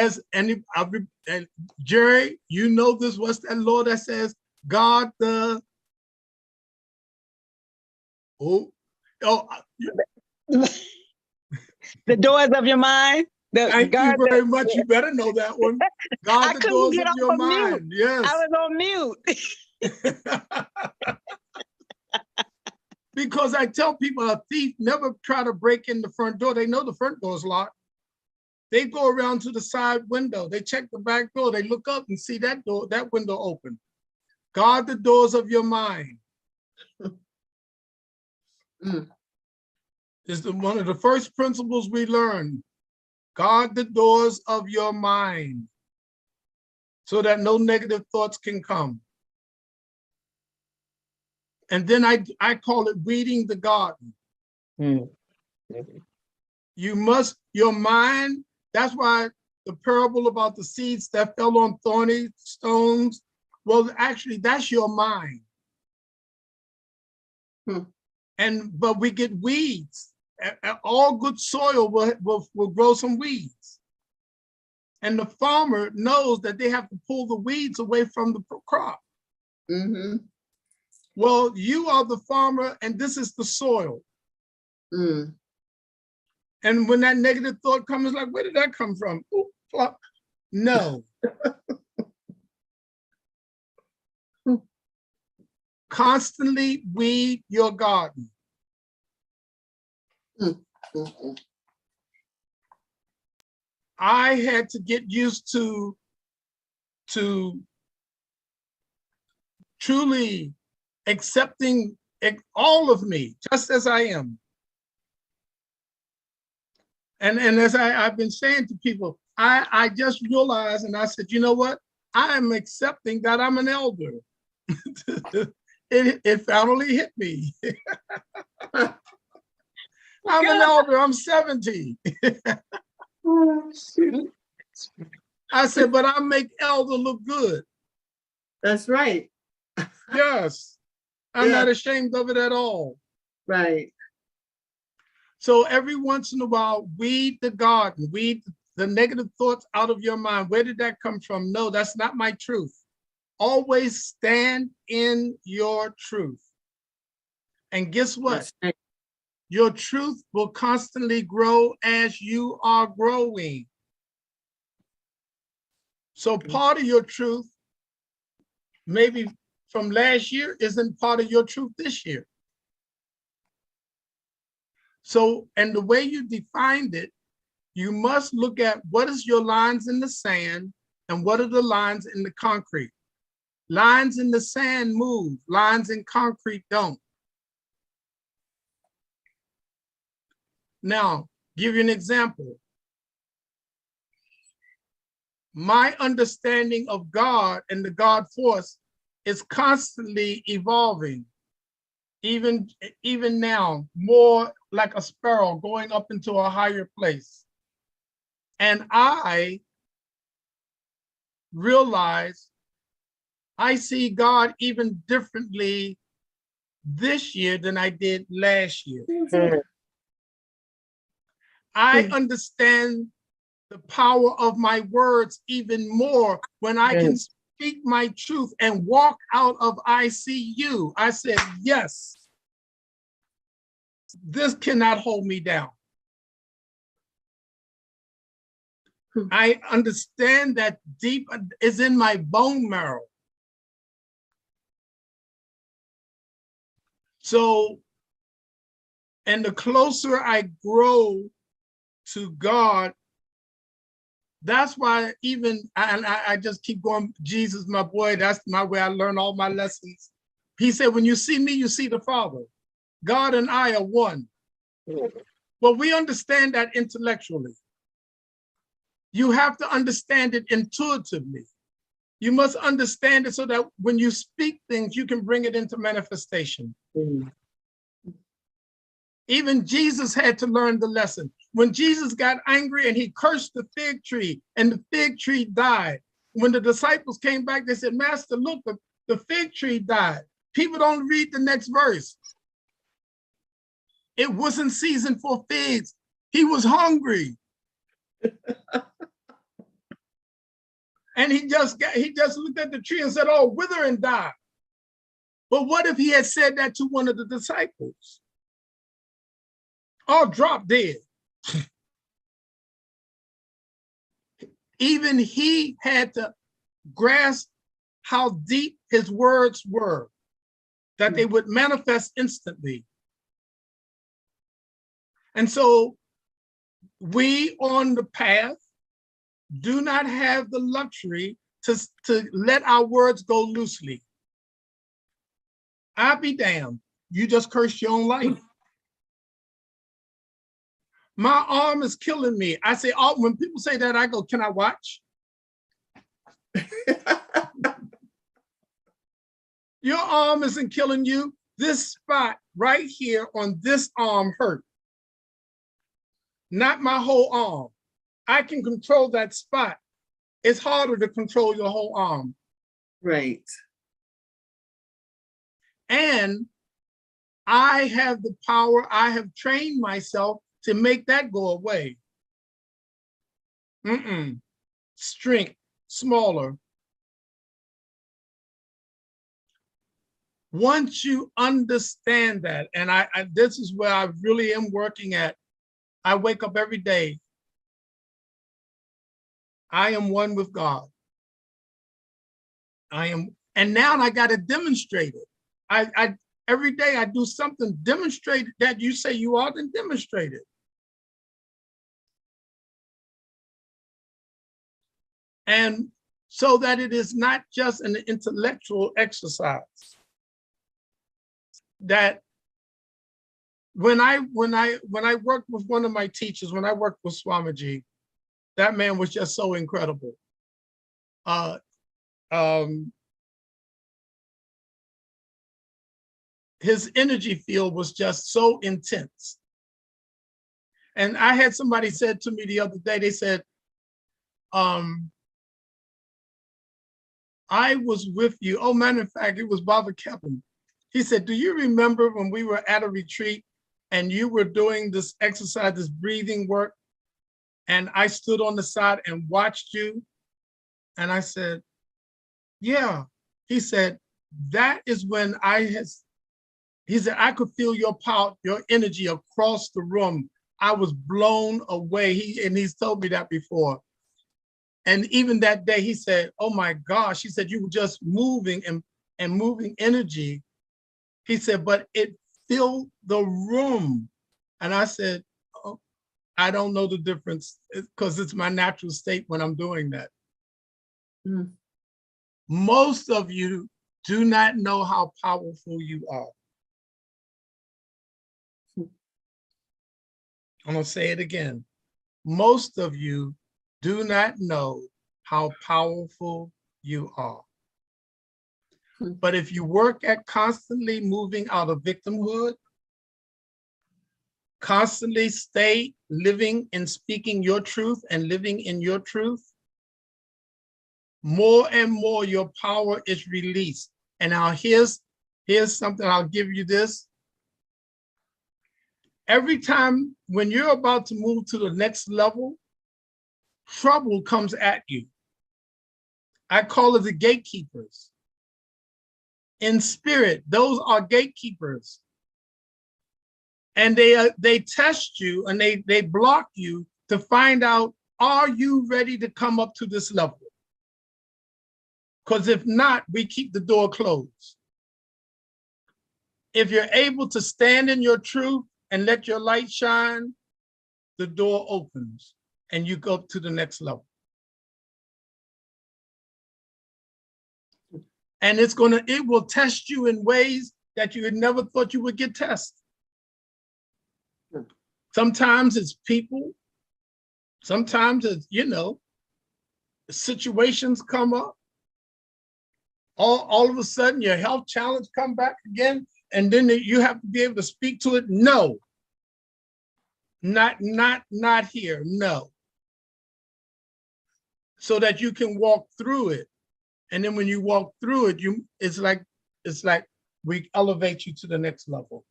Jerry, you know this, what's that law that says, God the, The doors of your mind. Thank you very much. You better know that one. God, I the couldn't doors get of off your of mute. mind. Yes. I was on mute. Because I tell people, a thief never try to break in the front door. They know the front door is locked. They go around to the side window. They check the back door. They look up and see that door, that window open. Guard the doors of your mind. Is one of the first principles we learn. Guard the doors of your mind so that no negative thoughts can come. And then I call it weeding the garden. You must, your mind, that's why the parable about the seeds that fell on thorny stones, well, actually, that's your mind. but we get weeds. All good soil will grow some weeds. And the farmer knows that they have to pull the weeds away from the crop. Mm-hmm. Well, you are the farmer and this is the soil. Mm. And when that negative thought comes, it's like, where did that come from? Ooh, plop. No. Constantly weed your garden. Mm-hmm. I had to get used to truly accepting all of me, just as I am. And as I've been saying to people, I just realized, and I said, you know what? I am accepting that I'm an elder. It finally hit me. I'm an elder, I'm 70. I said, but I make elder look good. That's right. Yes, I'm Yeah. not ashamed of it at all. Right. So every once in a while, weed the garden, weed the negative thoughts out of your mind. Where did that come from? No, that's not my truth. Always stand in your truth. And guess what? That's right. Your truth will constantly grow as you are growing. So part of your truth, maybe from last year, isn't part of your truth this year. So, and the way you defined it, you must look at what is your lines in the sand and what are the lines in the concrete. Lines in the sand move, lines in concrete don't. Now, give you an example. My understanding of God and the God force is constantly evolving. Even now, more like a sparrow going up into a higher place. And I realize I see God even differently this year than I did last year. I understand the power of my words even more when I can speak my truth and walk out of ICU. I said, yes, this cannot hold me down. I understand that deep is in my bone marrow. So, and the closer I grow to God, that's why even, and I just keep going, Jesus, my boy, that's my way I learn all my lessons. He said, when you see me, you see the Father. God and I are one. Well, we understand that intellectually. You have to understand it intuitively. You must understand it so that when you speak things, you can bring it into manifestation. Even Jesus had to learn the lesson. When Jesus got angry and he cursed the fig tree and the fig tree died. When the disciples came back, they said, Master, look, the fig tree died. People don't read the next verse. It wasn't season for figs. He was hungry. And he just looked at the tree and said, oh, wither and die. But what if he had said that to one of the disciples? Oh, drop dead. Even he had to grasp how deep his words were, that they would manifest instantly. And so we on the path do not have the luxury to let our words go loosely. I'll be damned. You just cursed your own life. My arm is killing me. I say, oh, when people say that, I go, can I watch? Your arm isn't killing you. This spot right here on this arm hurt. Not my whole arm. I can control that spot. It's harder to control your whole arm. Right. And I have the power. I have trained myself to make that go away. Strength, smaller. Once you understand that, and this is where I really am working at. I wake up every day. I am one with God. And now I got to demonstrate it. I every day I do something, demonstrate that you say you are, then demonstrate it. And so that it is not just an intellectual exercise. That when I worked with one of my teachers, when I worked with Swamiji, that man was just so incredible. His energy field was just so intense. And I had somebody said to me the other day, they said, I was with you. Oh, matter of fact, it was Baba Kevin. He said, do you remember when we were at a retreat and you were doing this exercise, this breathing work, and I stood on the side and watched you? And I said, yeah. He said, that is when he said, I could feel your power, your energy across the room. I was blown away. He's told me that before. And even that day, he said, oh my gosh, he said, you were just moving and moving energy. He said, but it filled the room. And I said, oh, I don't know the difference because it's my natural state when I'm doing that. Most of you do not know how powerful you are. I'm going to say it again. Most of you do not know how powerful you are. But if you work at constantly moving out of victimhood, constantly stay living and speaking your truth and living in your truth, more and more your power is released. And now here's something, I'll give you this. Every time when you're about to move to the next level, trouble comes at you. I call it the gatekeepers. In spirit, those are gatekeepers. And they test you and they block you to find out, are you ready to come up to this level? Because if not, we keep the door closed. If you're able to stand in your truth and let your light shine, the door opens and you go to the next level. And it will test you in ways that you had never thought you would get tested. Sometimes it's people. Sometimes it's, situations come up. All of a sudden your health challenge come back again. And then you have to be able to speak to it. No, not here, no. So that you can walk through it. And then when you walk through it, it's like we elevate you to the next level.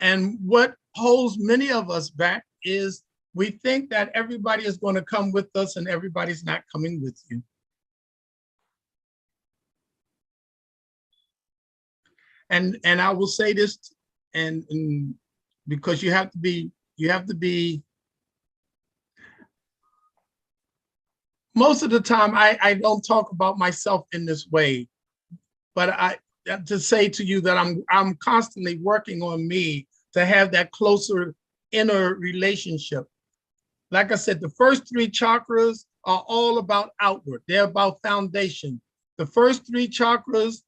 And what holds many of us back is we think that everybody is going to come with us and everybody's not coming with you. And I will say this, and because you have to be, most of the time I don't talk about myself in this way, but to say to you that I'm constantly working on me to have that closer inner relationship. Like I said, the first three chakras are all about outward. They're about foundation. The first three chakras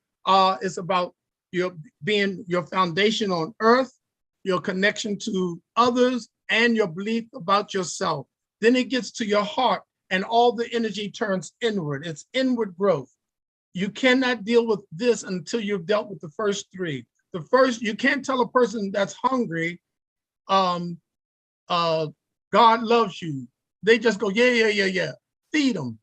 is about your foundation on earth, your connection to others, and your belief about yourself. Then it gets to your heart and all the energy turns inward. It's inward growth. You cannot deal with this until you've dealt with the first three. The first, you can't tell a person that's hungry, God loves you. They just go, yeah. Feed them.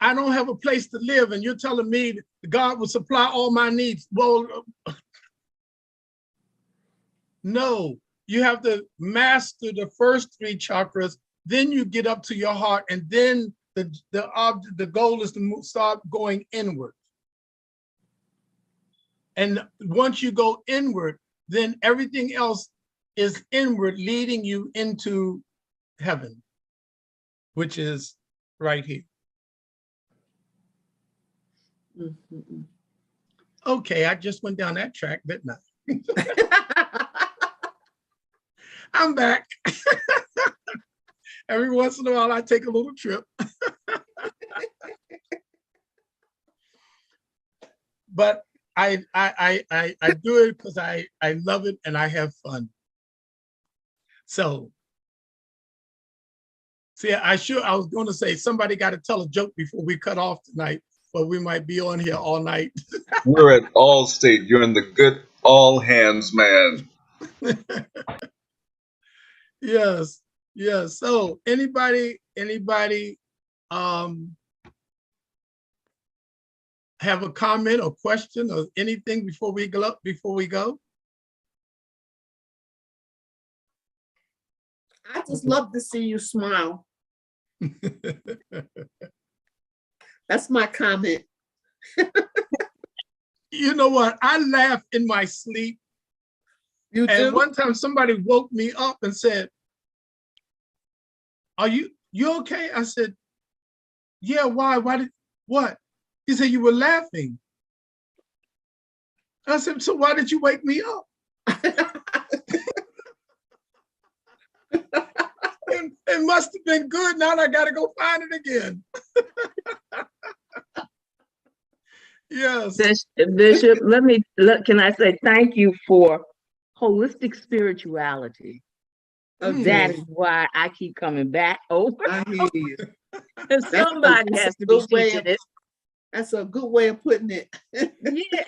I don't have a place to live, and you're telling me that God will supply all my needs. Well, no, you have to master the first three chakras, then you get up to your heart, and then the goal is to start going inward. And once you go inward, then everything else is inward, leading you into heaven, which is right here. Okay, I just went down that track, didn't I? I'm back. Every once in a while, I take a little trip. But I do it because I love it and I have fun. So, see, I was going to say somebody got to tell a joke before we cut off tonight, but we might be on here all night. We're at Allstate. You're in the good all hands man. Yes, yes. So, anybody have a comment or question or anything before we go? I just love to see you smile. That's my comment. You know what? I laugh in my sleep. You And do? one time somebody woke me up and said, "Are you okay?" I said, "Yeah, why? What?" He said, "You were laughing." I said, "So why did you wake me up?" It must have been good. Now I got to go find it again. Yes. Bishop, can I say thank you for holistic spirituality. That is why I keep coming back over. I hear you. Somebody has to be teaching it. That's a good way of putting it. Yeah,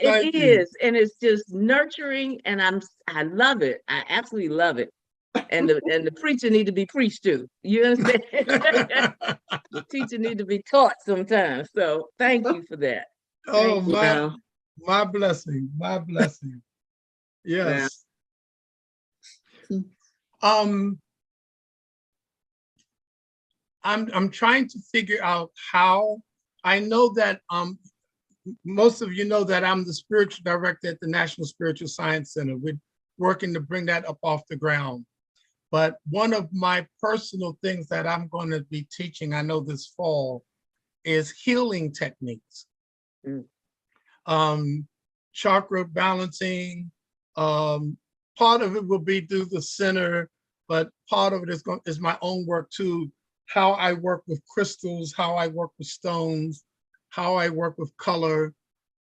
Thank it you. is. And it's just nurturing, and I love it. I absolutely love it. And the preacher need to be preached to. You understand? The teacher need to be taught sometimes. So thank you for that. Oh, Thank you. my blessing, my blessing. Yes. I'm trying to figure out how. I know that most of you know that I'm the spiritual director at the National Spiritual Science Center. We're working to bring that up off the ground. But one of my personal things that I'm going to be teaching, I know this fall, is healing techniques. Chakra balancing. Part of it will be through the center, but part of it is my own work too. How I work with crystals, how I work with stones, how I work with color.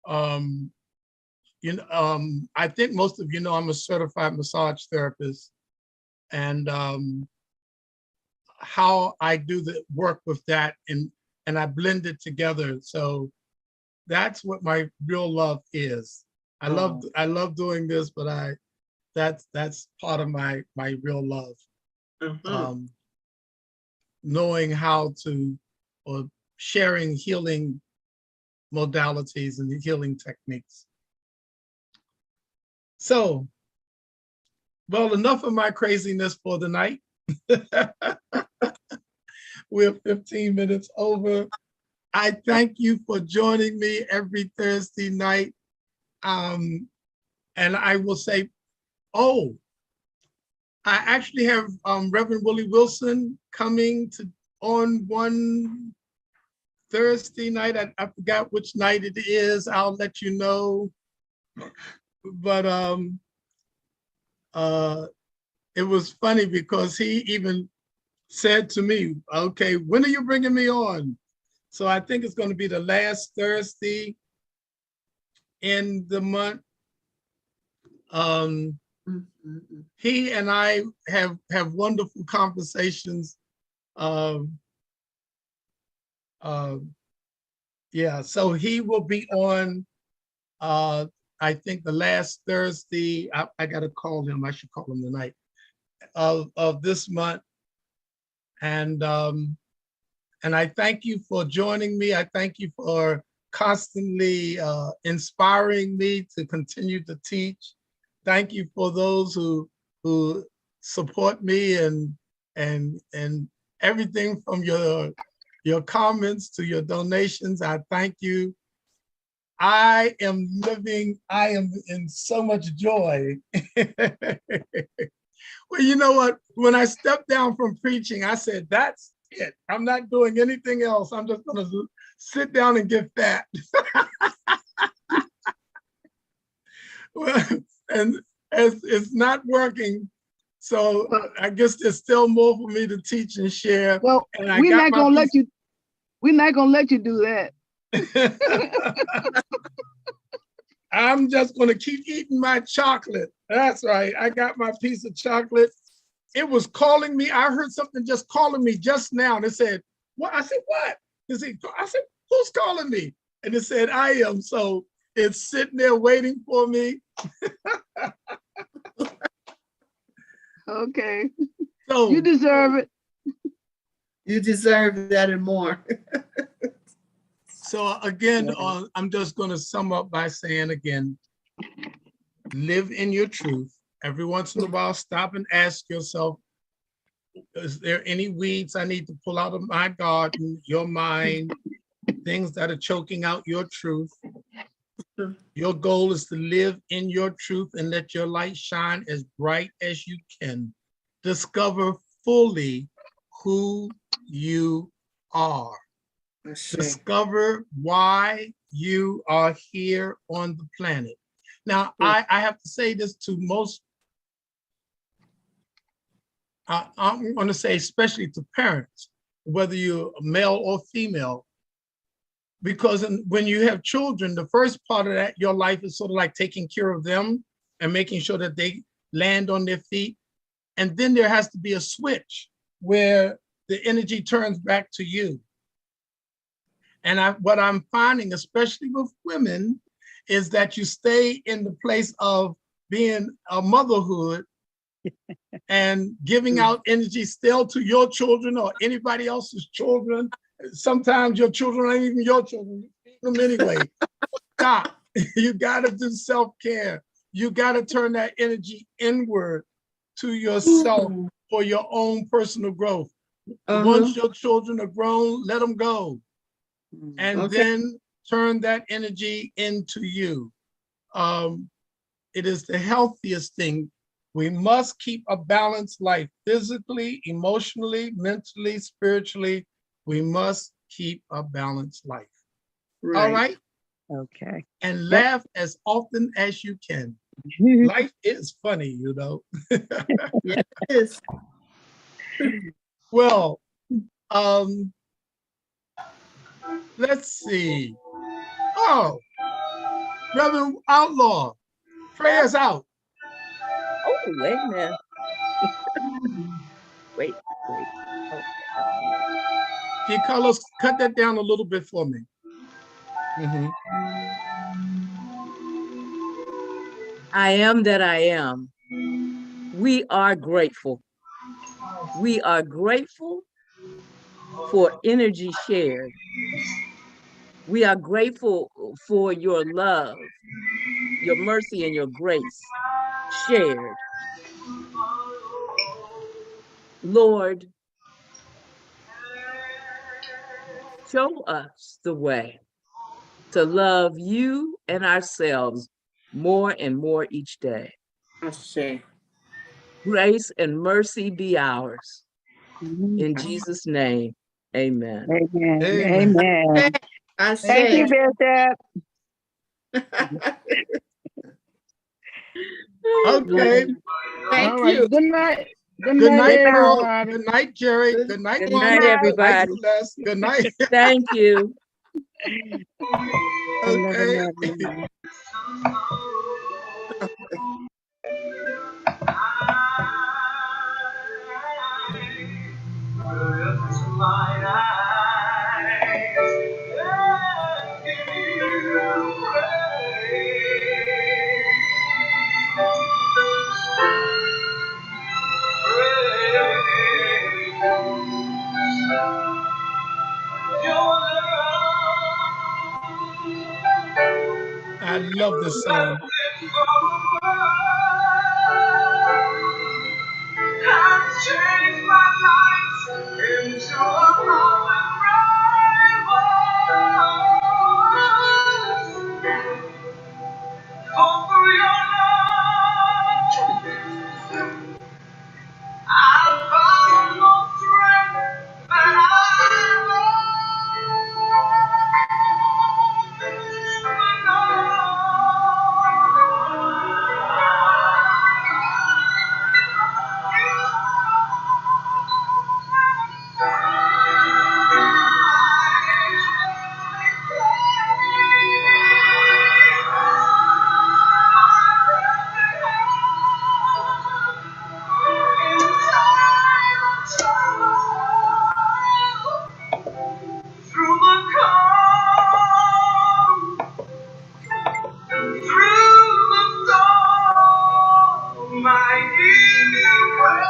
I think most of you know I'm a certified massage therapist, and how I do the work with that, and I blend it together. So that's what my real love is. I love doing this, but that's part of my real love. Knowing how to, or sharing healing modalities and healing techniques. So, well, enough of my craziness for the night. We're 15 minutes over. I thank you for joining me every Thursday night. And I will say, I actually have Reverend Willie Wilson coming on one Thursday night. I forgot which night it is. I'll let you know. But it was funny because he even said to me, "Okay, when are you bringing me on?" So I think it's going to be the last Thursday in the month. He and I have wonderful conversations. Yeah, so he will be on, I think the last Thursday. I got to call him. I should call him tonight of this month. And And I thank you for joining me. I thank you for constantly inspiring me to continue to teach. Thank you for those who support me and everything from your comments to your donations. I thank you. I am in so much joy. Well, you know what? When I stepped down from preaching, I said, that's it. I'm not doing anything else. I'm just going to sit down and get fat. Well, and it's not working. So I guess there's still more for me to teach and share. Well, and we're not gonna let you do that. I'm just going to keep eating my chocolate. That's right. I got my piece of chocolate. It was calling me. I heard something just calling me just now. And it said, what? I said, what? I said, who's calling me? And it said, I am. So it's sitting there waiting for me. Okay. So you deserve it. You deserve that and more. So again, I'm just going to sum up by saying again, live in your truth. Every once in a while, stop and ask yourself, is there any weeds I need to pull out of my garden, your mind, things that are choking out your truth? Your goal is to live in your truth and let your light shine as bright as you can. Discover fully who you are. Discover why you are here on the planet. Now, I have to say this to most, I'm going to say especially to parents, whether you're male or female, because when you have children, the first part of that, your life is sort of like taking care of them and making sure that they land on their feet. And then there has to be a switch where the energy turns back to you. And what I'm finding, especially with women, is that you stay in the place of being a motherhood and giving out energy still to your children or anybody else's children. Sometimes your children aren't even your children, you feed them anyway. Stop. You got to do self-care. You got to turn that energy inward to yourself for your own personal growth. Once your children are grown, let them go. And then turn that energy into you. It is the healthiest thing. We must keep a balanced life physically, emotionally, mentally, spiritually. We must keep a balanced life. Right. All right? Okay. And laugh as often as you can. Life is funny, you know. Yes, it is. Well, let's see. Oh, Reverend Outlaw, pray us out. Oh, wait a minute. Wait. Okay. Can Carlos cut that down a little bit for me? I am that I am. We are grateful. We are grateful for energy shared. We are grateful for your love, your mercy, and your grace shared. Lord, show us the way to love you and ourselves more and more each day. Grace and mercy be ours. In Jesus' name, amen. Amen. Amen. Amen. Thank you, Bishop. Okay. Thank All right. you. Good night. Good night, Pearl. everybody. Good night, Jerry. Good night, Good Wanda. night, everybody. Good night, Celeste. Good night. Thank you. Okay. I love this song. Has changed my life into a rolling rainbow. For through your love, I found more strength than I through the calm, through the storm, my healing with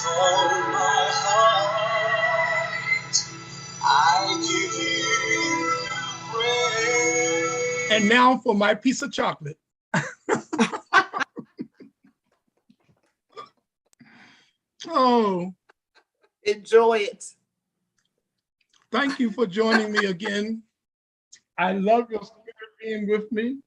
all my heart, I give you praise. And now for my piece of chocolate. Oh, Enjoy it. thank you for joining me again. I love your spirit being with me.